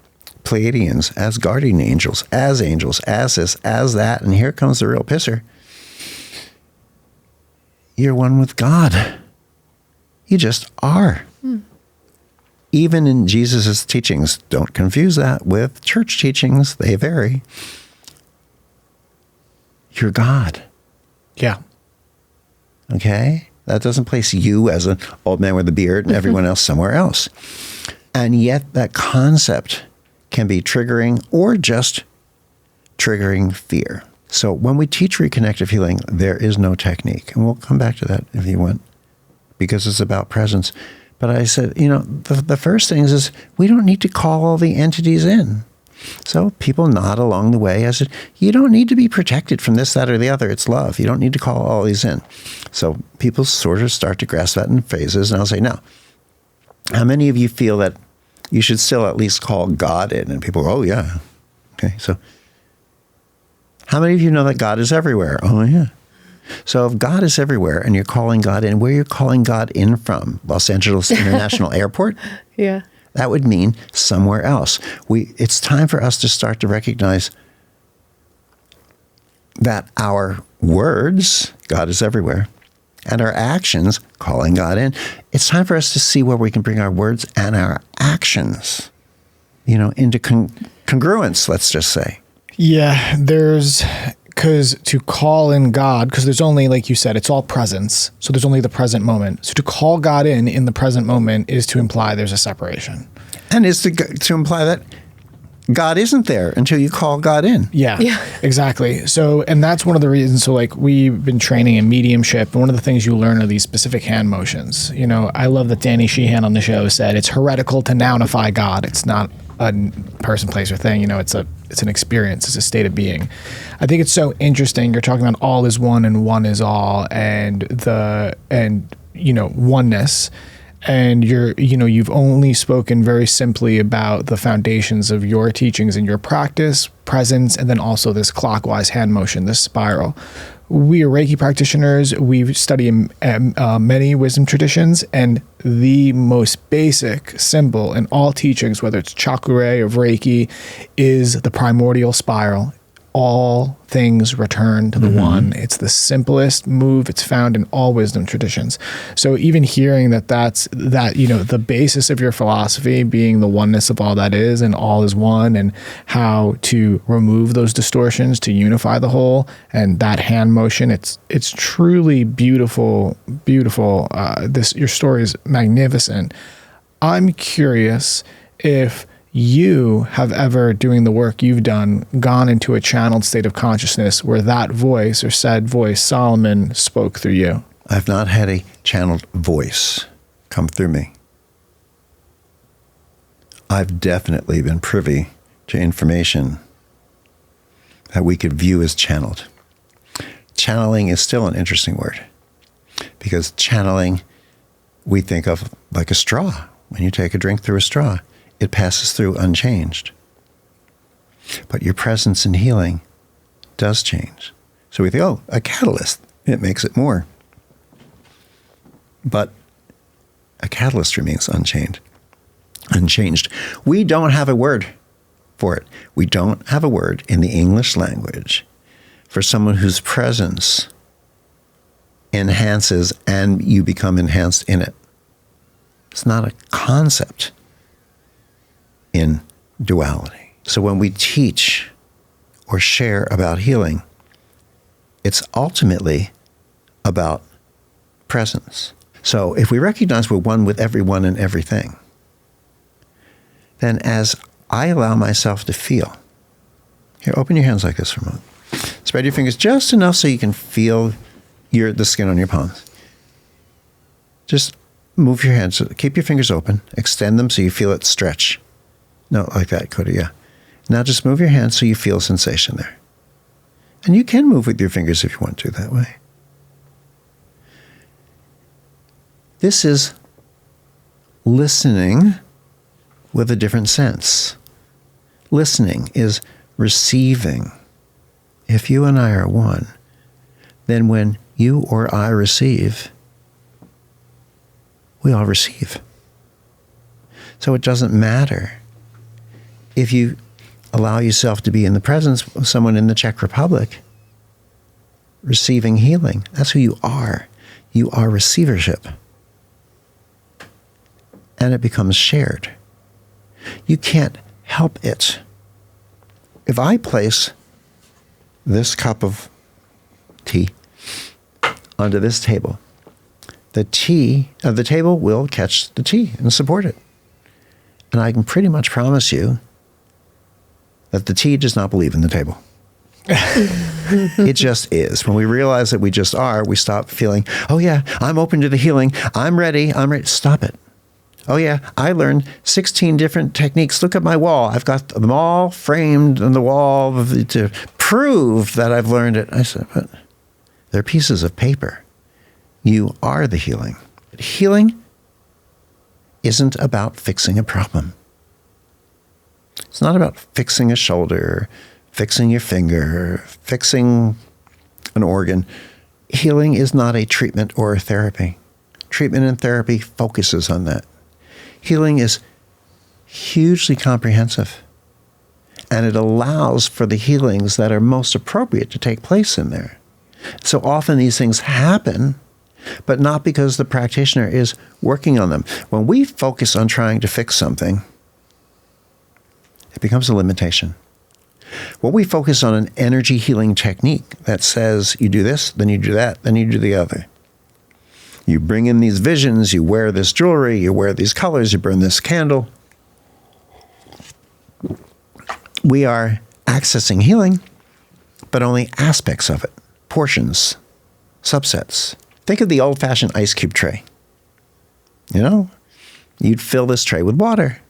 Pleiadians, as guardian angels, as this, as that. And here comes the real pisser. You're one with God. You just are. Even in Jesus' teachings, don't confuse that with church teachings. They vary. You're God. Yeah. Okay? That doesn't place you as an old man with a beard and everyone else somewhere else. And yet that concept can be triggering or just triggering fear. So when we teach reconnective healing, there is no technique. And we'll come back to that if you want, because it's about presence. But I said, the first thing is we don't need to call all the entities in. So people nod along the way. I said, you don't need to be protected from this, that, or the other. It's love. You don't need to call all these in. So people sort of start to grasp that in phases. And I'll say, now, how many of you feel that you should still at least call God in? And people go, oh, yeah. Okay, so how many of you know that God is everywhere? Oh, yeah. So if God is everywhere and you're calling God in, where you're calling God in from? Los Angeles International Airport? Yeah. That would mean somewhere else. It's time for us to start to recognize that our words, God is everywhere, and our actions, calling God in, it's time for us to see where we can bring our words and our actions, into congruence, let's just say. Yeah, because to call in God, because there's only, like you said, it's all presence. So there's only the present moment. So to call God in the present moment is to imply there's a separation. And is to imply that God isn't there until you call God in. Yeah, exactly. So, and that's one of the reasons. So like we've been training in mediumship. And one of the things you learn are these specific hand motions. I love that Danny Sheehan on the show said it's heretical to nounify God. It's not a person, place, or thing. It's an experience. It's a state of being. I think it's so interesting. You're talking about all is one and one is all, and oneness. And you've only spoken very simply about the foundations of your teachings and your practice, presence, and then also this clockwise hand motion, this spiral. We are Reiki practitioners. We study many wisdom traditions, and the most basic symbol in all teachings, whether it's chakra or Reiki, is the primordial spiral. All things return to the one. It's the simplest move. It's found in all wisdom traditions. So even hearing that's the basis of your philosophy being the oneness of all that is and all is one, and how to remove those distortions to unify the whole, and that hand motion, it's truly beautiful. Your story is magnificent. I'm curious if you have ever, doing the work you've done, gone into a channeled state of consciousness where that voice or said voice, Solomon, spoke through you. I've not had a channeled voice come through me. I've definitely been privy to information that we could view as channeled. Channeling is still an interesting word, because channeling we think of like a straw. When you take a drink through a straw, it passes through unchanged. But your presence in healing does change. So we think, oh, a catalyst, it makes it more. But a catalyst remains unchanged. We don't have a word for it. We don't have a word in the English language for someone whose presence enhances and you become enhanced in it. It's not a concept in duality. So when we teach or share about healing, it's ultimately about presence. So if we recognize we're one with everyone and everything, then as I allow myself to feel, here, open your hands like this for a moment. Spread your fingers just enough so you can feel the skin on your palms. Just move your hands. Keep your fingers open. Extend them so you feel it stretch. No, like that, Cody, yeah. Now just move your hands so you feel sensation there. And you can move with your fingers if you want to that way. This is listening with a different sense. Listening is receiving. If you and I are one, then when you or I receive, we all receive. So it doesn't matter if you allow yourself to be in the presence of someone in the Czech Republic receiving healing. That's who you are. You are receivership. And it becomes shared. You can't help it. If I place this cup of tea onto this table, the tea of the table will catch the tea and support it. And I can pretty much promise you that the tea does not believe in the table. It just is. When we realize that we just are, we stop feeling, oh yeah, I'm open to the healing. I'm ready. Stop it. Oh yeah, I learned 16 different techniques. Look at my wall. I've got them all framed on the wall to prove that I've learned it. I said, but they're pieces of paper. You are the healing. Healing isn't about fixing a problem. It's not about fixing a shoulder, fixing your finger, fixing an organ. Healing is not a treatment or a therapy. Treatment and therapy focuses on that. Healing is hugely comprehensive, and it allows for the healings that are most appropriate to take place in there. So often these things happen, but not because the practitioner is working on them. When we focus on trying to fix something, it becomes a limitation. When we focus on an energy healing technique that says you do this, then you do that, then you do the other. You bring in these visions, you wear this jewelry, you wear these colors, you burn this candle. We are accessing healing, but only aspects of it, portions, subsets. Think of the old-fashioned ice cube tray. You know, you'd fill this tray with water.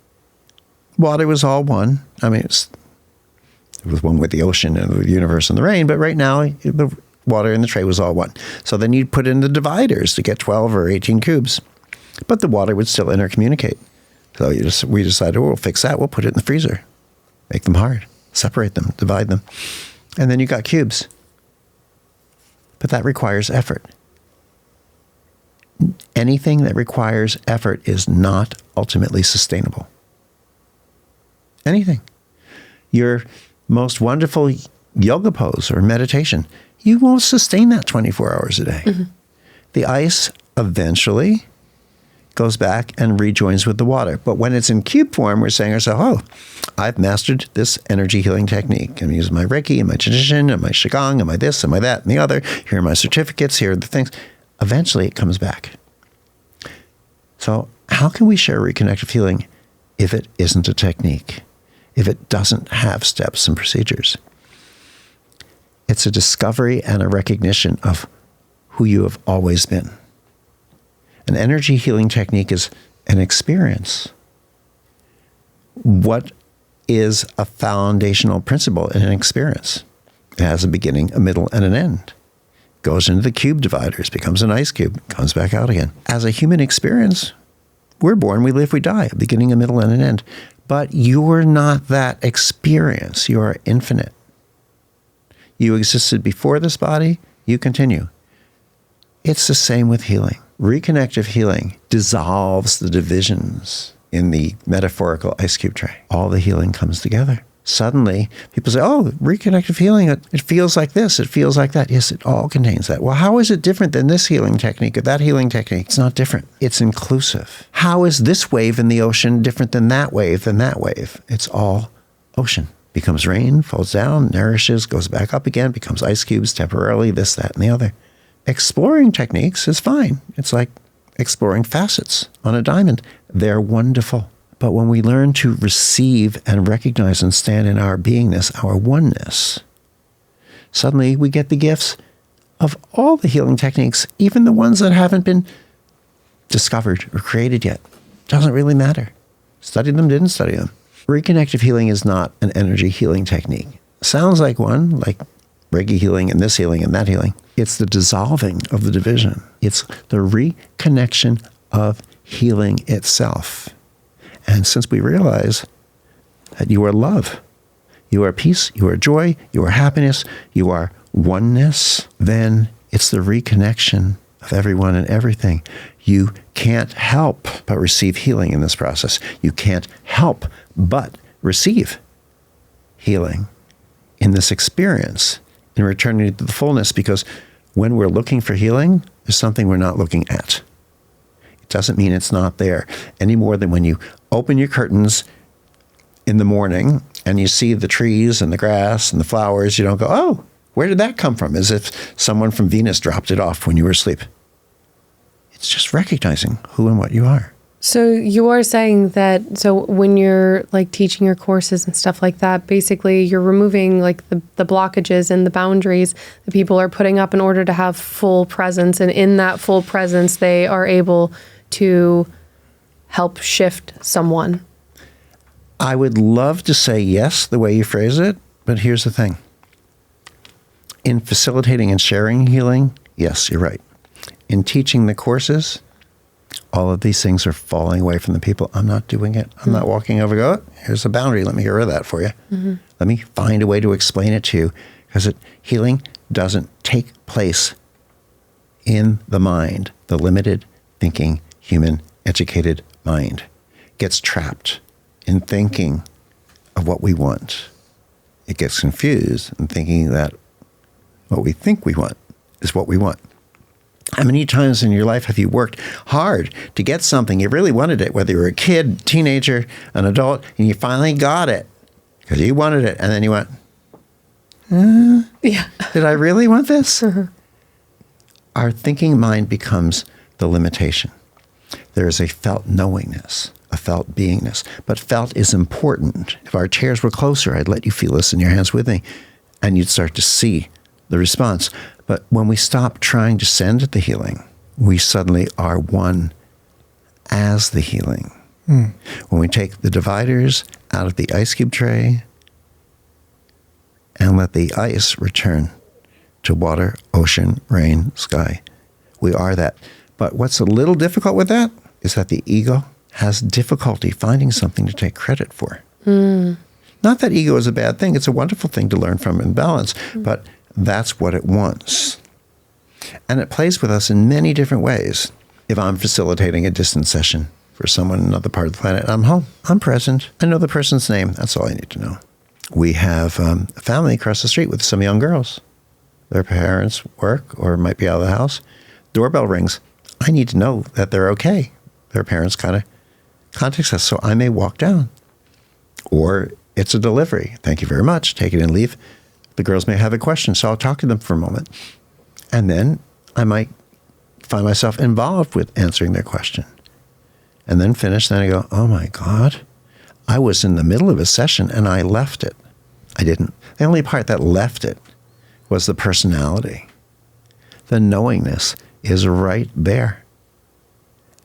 Water was all one. I mean, it was one with the ocean and the universe and the rain, but right now the water in the tray was all one. So then you'd put in the dividers to get 12 or 18 cubes, but the water would still intercommunicate. So we decided, we'll fix that. We'll put it in the freezer, make them hard, separate them, divide them. And then you got cubes. But that requires effort. Anything that requires effort is not ultimately sustainable. Anything. Your most wonderful yoga pose or meditation, you won't sustain that 24 hours a day. Mm-hmm. The ice eventually goes back and rejoins with the water. But when it's in cube form, we're saying to ourselves, oh, I've mastered this energy healing technique. I'm using my Reiki and my Tradition and my Qigong and my this and my that and the other. Here are my certificates. Here are the things. Eventually, it comes back. So how can we share Reconnective Healing if it isn't a technique? If it doesn't have steps and procedures? It's a discovery and a recognition of who you have always been. An energy healing technique is an experience. What is a foundational principle in an experience? It has a beginning, a middle, and an end. Goes into the cube dividers, becomes an ice cube, comes back out again. As a human experience, we're born, we live, we die, a beginning, a middle, and an end. But you're not that experience. You are infinite. You existed before this body, you continue. It's the same with healing. Reconnective healing dissolves the divisions in the metaphorical ice cube tray. All the healing comes together. Suddenly, people say, oh, reconnective healing, it feels like this, it feels like that. Yes, it all contains that. Well, how is it different than this healing technique or that healing technique? It's not different. It's inclusive. How is this wave in the ocean different than that wave? It's all ocean. Becomes rain, falls down, nourishes, goes back up again, becomes ice cubes temporarily, this, that, and the other. Exploring techniques is fine. It's like exploring facets on a diamond. They're wonderful. But when we learn to receive and recognize and stand in our beingness, our oneness, suddenly we get the gifts of all the healing techniques, even the ones that haven't been discovered or created yet. Doesn't really matter. Studied them, didn't study them. Reconnective healing is not an energy healing technique. Sounds like one, like Reiki healing and this healing and that healing. It's the dissolving of the division. It's the reconnection of healing itself. And since we realize that you are love, you are peace, you are joy, you are happiness, you are oneness, then it's the reconnection of everyone and everything. You can't help but receive healing in this process. You can't help but receive healing in this experience in returning to the fullness, because when we're looking for healing, there's something we're not looking at. It doesn't mean it's not there any more than when you open your curtains in the morning and you see the trees and the grass and the flowers, you don't go, oh, where did that come from? As if someone from Venus dropped it off when you were asleep. It's just recognizing who and what you are. So you are saying that, so when you're like teaching your courses and stuff like that, basically you're removing like the blockages and the boundaries that people are putting up in order to have full presence. And in that full presence, they are able to help shift someone. I would love to say yes, the way you phrase it, but here's the thing. In facilitating and sharing healing, yes, you're right. In teaching the courses, all of these things are falling away from the people. I'm not doing it. I'm not walking over, go, oh, here's a boundary. Let me get rid of that for you. Let me find a way to explain it to you. Because healing doesn't take place in the mind. The limited thinking, human, educated mind gets trapped in thinking of what we want. It gets confused in thinking that what we think we want is what we want. How many times in your life have you worked hard to get something? You really wanted it, whether you were a kid, teenager, an adult, and you finally got it because you wanted it. And then you went, did I really want this? Our thinking mind becomes the limitation. There is a felt knowingness, a felt beingness. But felt is important. If our chairs were closer, I'd let you feel this in your hands with me, and you'd start to see the response. But when we stop trying to send the healing, we suddenly are one as the healing. When we take the dividers out of the ice cube tray and let the ice return to water, ocean, rain, sky, we are that. But what's a little difficult with that is that the ego has difficulty finding something to take credit for. Not that ego is a bad thing. It's a wonderful thing to learn from and balance. But that's what it wants. And it plays with us in many different ways. If I'm facilitating a distance session for someone in another part of the planet, I'm home. I'm present. I know the person's name. That's all I need to know. We have a family across the street with some young girls. Their parents work or might be out of the house. Doorbell rings. I need to know that they're okay. Their parents kind of contact us, so I may walk down. Or it's a delivery. Thank you very much. Take it and leave. The girls may have a question, so I'll talk to them for a moment. And then I might find myself involved with answering their question. And then finish, then I go, oh my God, I was in the middle of a session and I left it. I didn't. The only part that left it was the personality. The knowingness is right there.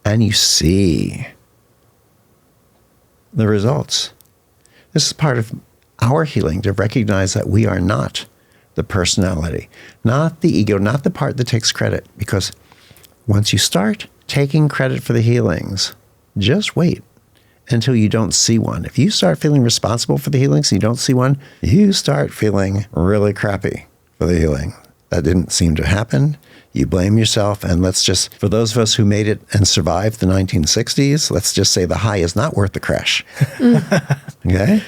And you see the results. This is part of our healing, to recognize that we are not the personality, not the ego, not the part that takes credit. Because once you start taking credit for the healings, just wait until you don't see one. If you start feeling responsible for the healings and you don't see one, you start feeling really crappy for the healing. That didn't seem to happen. You blame yourself. And let's just, for those of us who made it and survived the 1960s, let's just say the high is not worth the crash. Okay?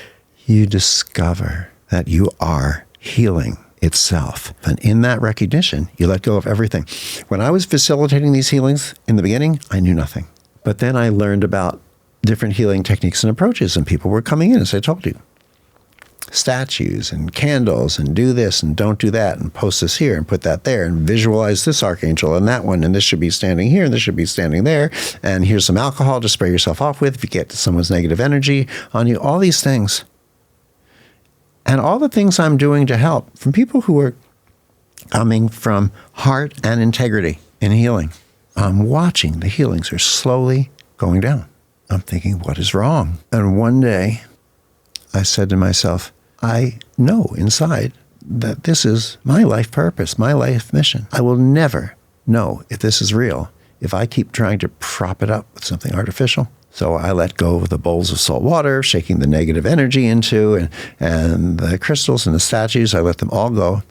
You discover that you are healing itself. And in that recognition, you let go of everything. When I was facilitating these healings in the beginning, I knew nothing. But then I learned about different healing techniques and approaches, and people were coming in, as I told you. Statues and candles and do this and don't do that and post this here and put that there and visualize this archangel and that one and this should be standing here and this should be standing there and here's some alcohol to spray yourself off with if you get someone's negative energy on you, all these things. And all the things I'm doing to help from people who are coming from heart and integrity in healing. I'm watching the healings are slowly going down. I'm thinking, what is wrong? And one day I said to myself, I know inside that this is my life purpose, my life mission. I will never know if this is real if I keep trying to prop it up with something artificial. So I let go of the bowls of salt water, shaking the negative energy into, and the crystals and the statues, I let them all go.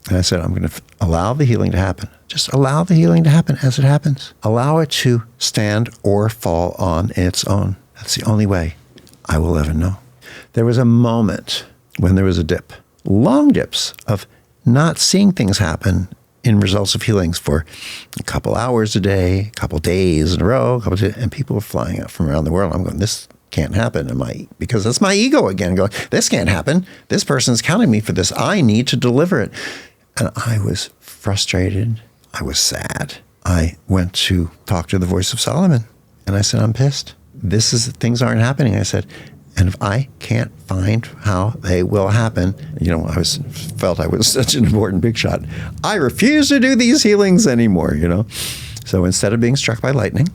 And I said, I'm going to allow the healing to happen. Just allow the healing to happen as it happens. Allow it to stand or fall on its own. That's the only way I will ever know. There was a moment when there was a dip, long dips of not seeing things happen in results of healings for a couple hours a day, a couple days in a row, and people were flying out from around the world. I'm going, this can't happen. Because that's my ego again going, this can't happen. This person's counting me for this. I need to deliver it. And I was frustrated. I was sad. I went to talk to the voice of Solomon. And I said, I'm pissed. Things aren't happening. I said, and if I can't find how they will happen, I felt I was such an important big shot. I refuse to do these healings anymore, So instead of being struck by lightning,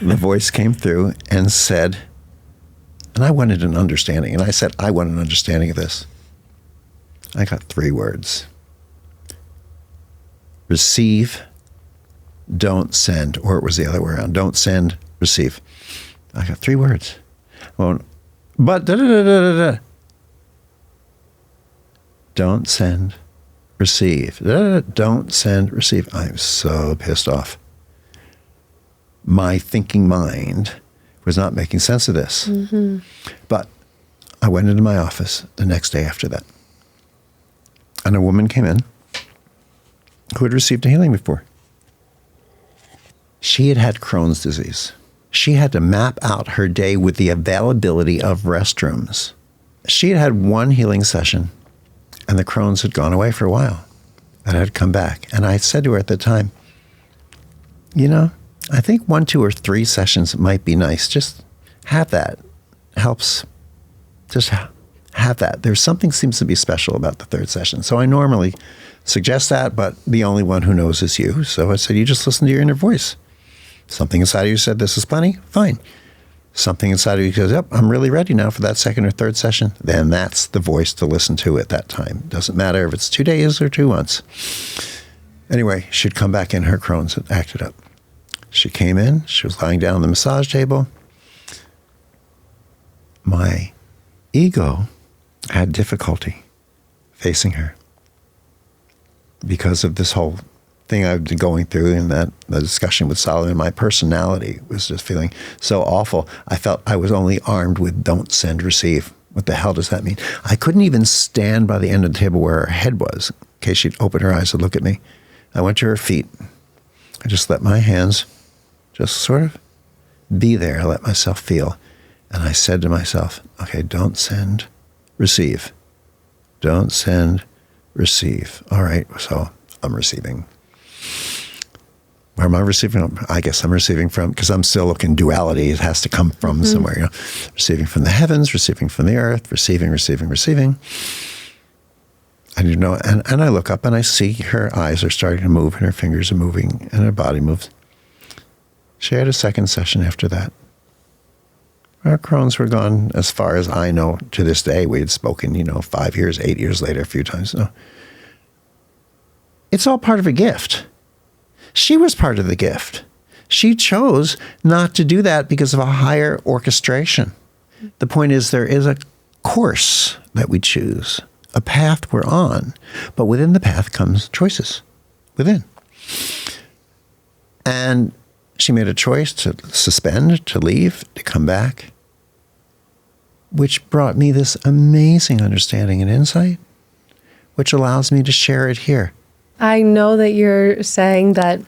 the voice came through and said, and I wanted an understanding. And I said, I want an understanding of this. I got 3 words. Receive, don't send. Or it was the other way around. Don't send, receive. I got 3 words. Well, but da-da-da-da-da-da. Don't send, receive. Da-da-da. Don't send, receive. I'm so pissed off. My thinking mind was not making sense of this. Mm-hmm. But I went into my office the next day after that. And a woman came in who had received a healing before. She had Crohn's disease. She had to map out her day with the availability of restrooms. She had had 1 healing session, and the Crohn's had gone away for a while. And had come back. And I said to her at the time, I think 1, 2, or 3 sessions might be nice. Just have that. Helps. Just have that. There's something seems to be special about the 3rd session. So I normally suggest that, but the only one who knows is you. So I said, you just listen to your inner voice. Something inside of you said, this is plenty, fine. Something inside of you goes, yep, I'm really ready now for that 2nd or 3rd session. Then that's the voice to listen to at that time. Doesn't matter if it's 2 days or 2 months. Anyway, she'd come back in, her Crohn's had acted up. She came in, she was lying down on the massage table. My ego had difficulty facing her because of this whole thing I've been going through in the discussion with Solomon. My personality was just feeling so awful. I felt I was only armed with don't send, receive. What the hell does that mean? I couldn't even stand by the end of the table where her head was in case she'd open her eyes and look at me. I went to her feet. I just let my hands just sort of be there. I let myself feel. And I said to myself, okay, don't send, receive. Don't send, receive. All right, so I'm receiving. Where am I receiving from? I guess I'm receiving from, because I'm still looking duality. It has to come from somewhere, Receiving from the heavens, receiving from the earth, receiving. And and I look up and I see her eyes are starting to move and her fingers are moving and her body moves. She had a 2nd session after that. Our Crohn's were gone as far as I know to this day. We had spoken, 5 years, 8 years later a few times. No. It's all part of a gift. She was part of the gift. She chose not to do that because of a higher orchestration. The point is there is a course that we choose, a path we're on, but within the path comes choices within. And she made a choice to suspend, to leave, to come back, which brought me this amazing understanding and insight, which allows me to share it here. I know that you're saying that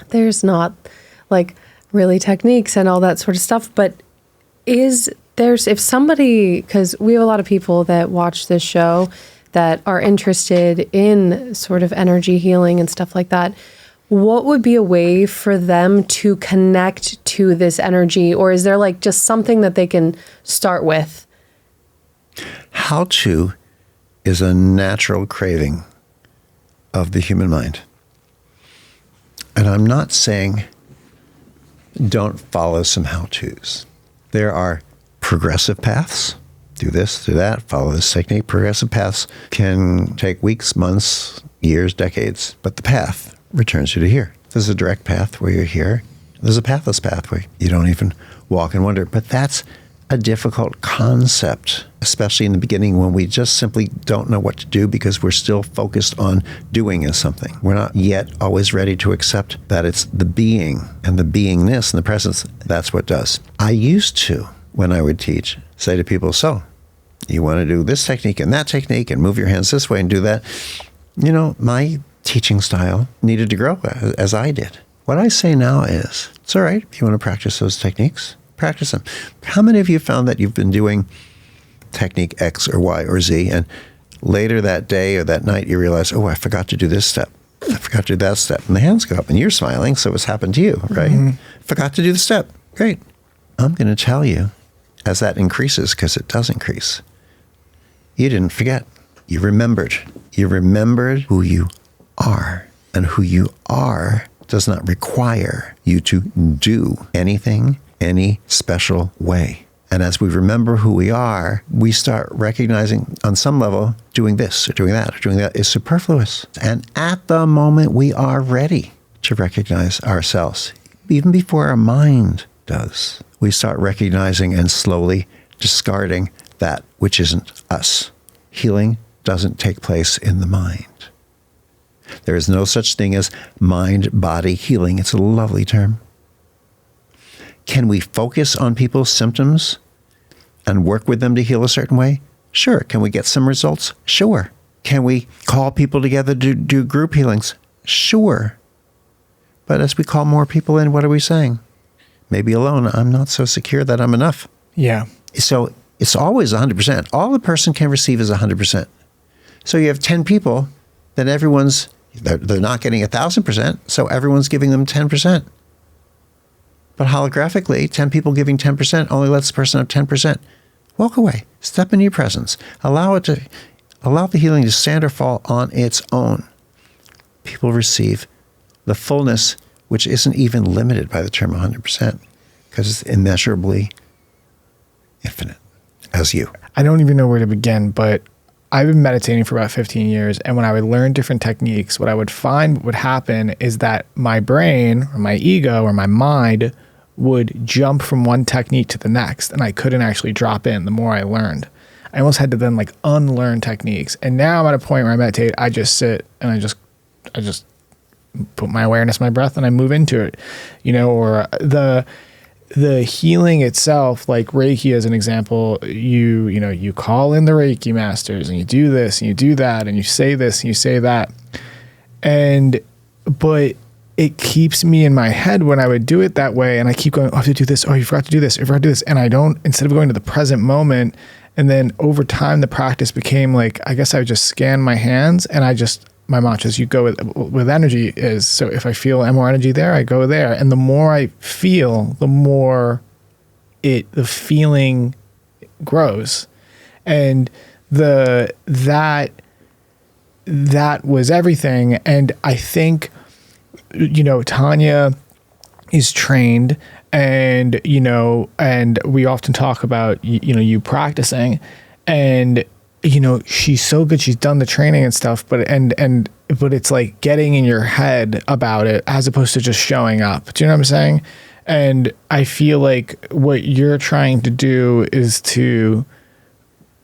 there's not really techniques and all that sort of stuff, but if somebody, because we have a lot of people that watch this show that are interested in sort of energy healing and stuff like that, what would be a way for them to connect to this energy? Or is there just something that they can start with? How to is a natural craving of the human mind. And I'm not saying don't follow some how-tos. There are progressive paths. Do this, do that, follow this technique. Progressive paths can take weeks, months, years, decades, but the path returns you to here. There's a direct path where you're here. There's a pathless pathway. You don't even walk and wonder. But that's a difficult concept, especially in the beginning when we just simply don't know what to do because we're still focused on doing something. We're not yet always ready to accept that it's the being and the beingness and the presence. That's what does. I used to, when I would teach, say to people, so you want to do this technique and move your hands this way and do that. My teaching style needed to grow as I did. What I say now is, it's all right if you want to practice those techniques, practice them. How many of you found that you've been doing technique X or Y or Z and later that day or that night you realize, oh, I forgot to do this step. I forgot to do that step. And the hands go up and you're smiling, so it's happened to you, right? Mm-hmm. Forgot to do the step. Great. I'm going to tell you, as that increases, because it does increase, you didn't forget. You remembered. You remembered who you are. And who you are does not require you to do anything any special way. And as we remember who we are, we start recognizing on some level doing this or doing that or doing that is superfluous. And at the moment we are ready to recognize ourselves, even before our mind does, we start recognizing and slowly discarding that which isn't us. Healing doesn't take place in the mind. There is no such thing as mind-body healing. It's a lovely term. Can we focus on people's symptoms and work with them to heal a certain way? Sure. Can we get some results? Sure. Can we call people together to do group healings? Sure. But as we call more people in, what are we saying? Maybe alone, I'm not so secure that I'm enough. Yeah. So it's always 100%. All a person can receive is 100%. So you have 10 people, then they're not getting 1,000%, so everyone's giving them 10%. But holographically, 10 people giving 10% only lets the person have 10%. Walk away. Step into your presence. Allow the healing to stand or fall on its own. People receive the fullness, which isn't even limited by the term 100%, because it's immeasurably infinite, as you. I don't even know where to begin, but I've been meditating for about 15 years, and when I would learn different techniques, what I would find would happen is that my brain or my ego or my mind would jump from one technique to the next, and I couldn't actually drop in the more I learned. I almost had to then like unlearn techniques. And now I'm at a point where I meditate, I just sit and I just put my awareness, my breath, and I move into it, or the healing itself, like Reiki as an example, you call in the Reiki masters and you do this and you do that and you say this and you say that. But it keeps me in my head when I would do it that way. And I keep going, oh, I have to do this. Oh, you forgot to do this. You forgot to do this. And I don't, instead of going to the present moment. And then over time, the practice became like, I guess I would just scan my hands and my mantra is you go with energy is, so if I feel more energy there, I go there. And the more I feel, the more the feeling grows. And that was everything. And I think, Tanya is trained and we often talk about, you practicing and, she's so good. She's done the training and stuff, but it's like getting in your head about it as opposed to just showing up. Do you know what I'm saying? And I feel like what you're trying to do is to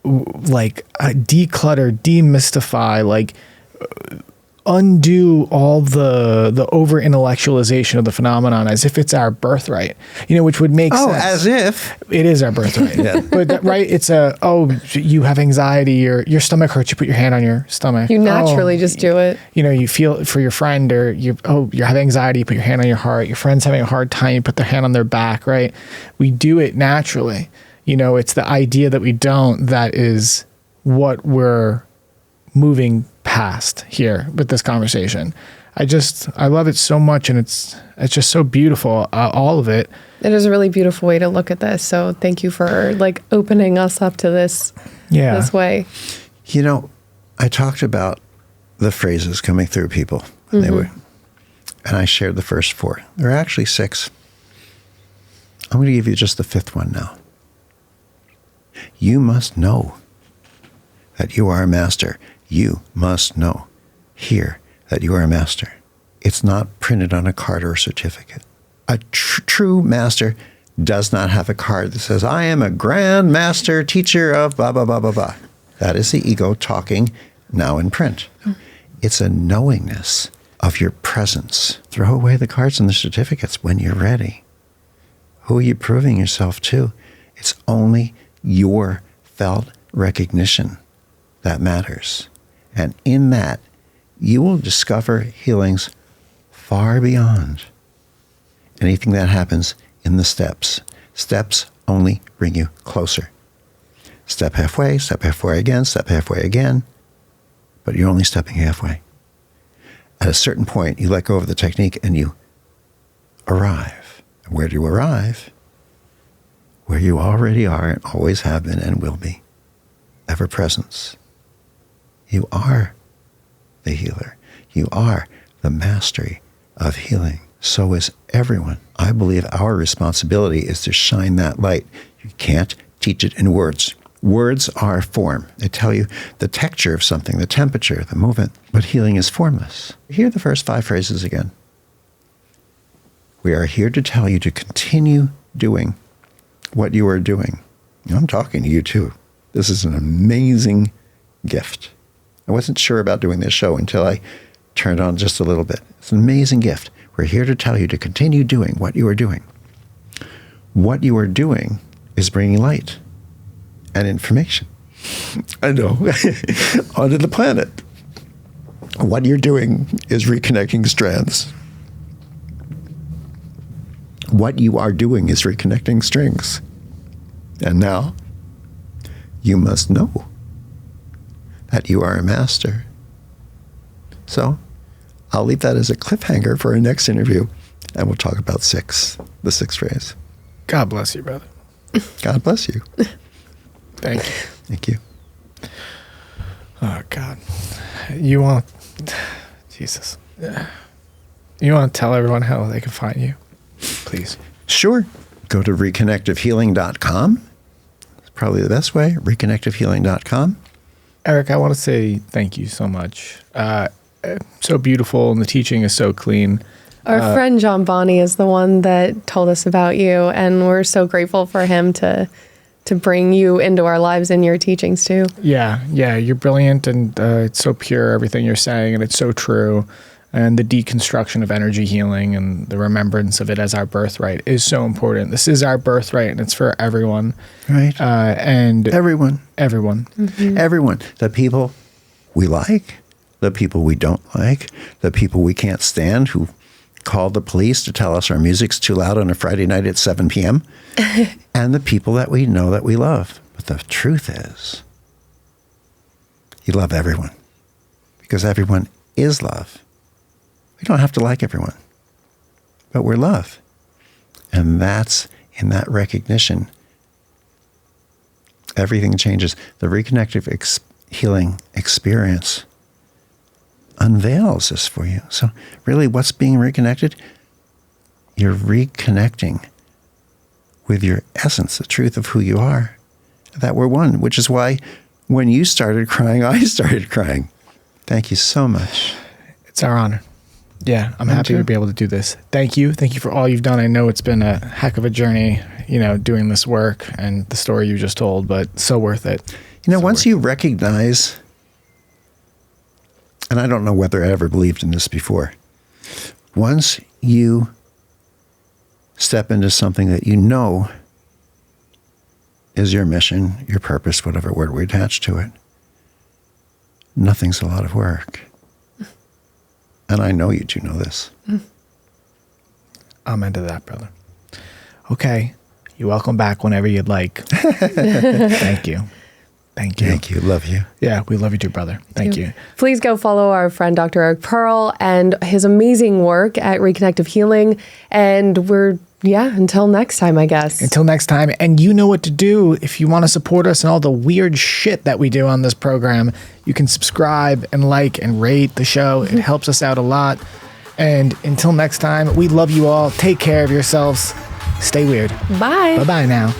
declutter, demystify, undo all the over intellectualization of the phenomenon as if it's our birthright, which would make sense. Oh, as if it is our birthright. Yeah. But right, it's you have anxiety, your stomach hurts, you put your hand on your stomach. You naturally just do it. You feel for your friend, or you have anxiety, you put your hand on your heart. Your friend's having a hard time, you put their hand on their back, right? We do it naturally. It's the idea that we don't that is what we're moving past here with this conversation. I love it so much, and it's just so beautiful, all of it. It is a really beautiful way to look at this. So thank you for opening us up to this this way. I talked about the phrases coming through people. And I shared the first 4. There are actually 6. I'm going to give you just the 5th one now. You must know that you are a master. You must know here that you are a master. It's not printed on a card or a certificate. A true master does not have a card that says, I am a grand master teacher of blah, blah, blah, blah, blah. That is the ego talking now in print. It's a knowingness of your presence. Throw away the cards and the certificates when you're ready. Who are you proving yourself to? It's only your felt recognition that matters. And in that, you will discover healings far beyond anything that happens in the steps. Steps only bring you closer. Step halfway again, step halfway again, but you're only stepping halfway. At a certain point, you let go of the technique and you arrive. And where do you arrive? Where you already are and always have been and will be. Ever presence. You are the healer. You are the mastery of healing. So is everyone. I believe our responsibility is to shine that light. You can't teach it in words. Words are form. They tell you the texture of something, the temperature, the movement, but healing is formless. Hear the first 5 phrases again. We are here to tell you to continue doing what you are doing. I'm talking to you too. This is an amazing gift. I wasn't sure about doing this show until I turned on just a little bit. It's an amazing gift. We're here to tell you to continue doing what you are doing. What you are doing is bringing light and information. I know. Onto the planet. What you're doing is reconnecting strands. What you are doing is reconnecting strings. And now, you must know that you are a master. So, I'll leave that as a cliffhanger for our next interview, and we'll talk about the 6th phrase. God bless you, brother. God bless you. Thank you. Thank you. Oh, God. You want... Jesus. You want to tell everyone how they can find you? Please. Sure. Go to reconnectivehealing.com. It's probably the best way. Reconnectivehealing.com. Eric, I want to say thank you so much. So beautiful, and the teaching is so clean. Our friend John Bonney is the one that told us about you, and we're so grateful for him to bring you into our lives and your teachings too. Yeah, you're brilliant, and it's so pure, everything you're saying, and it's so true. And the deconstruction of energy healing and the remembrance of it as our birthright is so important. This is our birthright, and it's for everyone. Right. And everyone. Mm-hmm. Everyone. The people we like, the people we don't like, the people we can't stand who call the police to tell us our music's too loud on a Friday night at 7 p.m., and the people that we know that we love. But the truth is, you love everyone because everyone is love. We don't have to like everyone, but we're love. And that's in that recognition, everything changes. The Reconnective Healing experience unveils this for you. So really, what's being reconnected? You're reconnecting with your essence, the truth of who you are, that we're one, which is why when you started crying, I started crying. Thank you so much. it's our honor. Yeah, I'm happy to be able to do this. Thank you. Thank you for all you've done. I know it's been a heck of a journey, doing this work and the story you just told, but so worth it. Once you recognize, and I don't know whether I ever believed in this before, once you step into something that you know is your mission, your purpose, whatever word we attach to it, nothing's a lot of work. And I know you do know this. I'm into that, brother. Okay. You're welcome back whenever you'd like. Thank you. Thank you. Thank you. Love you. Yeah, we love you too, brother. Thank you. Please go follow our friend Dr. Eric Pearl and his amazing work at Reconnective Healing. And until next time, I guess. Until next time. And you know what to do if you want to support us and all the weird shit that we do on this program. You can subscribe and like and rate the show. It helps us out a lot. And until next time, we love you all. Take care of yourselves. Stay weird. Bye. Bye-bye now.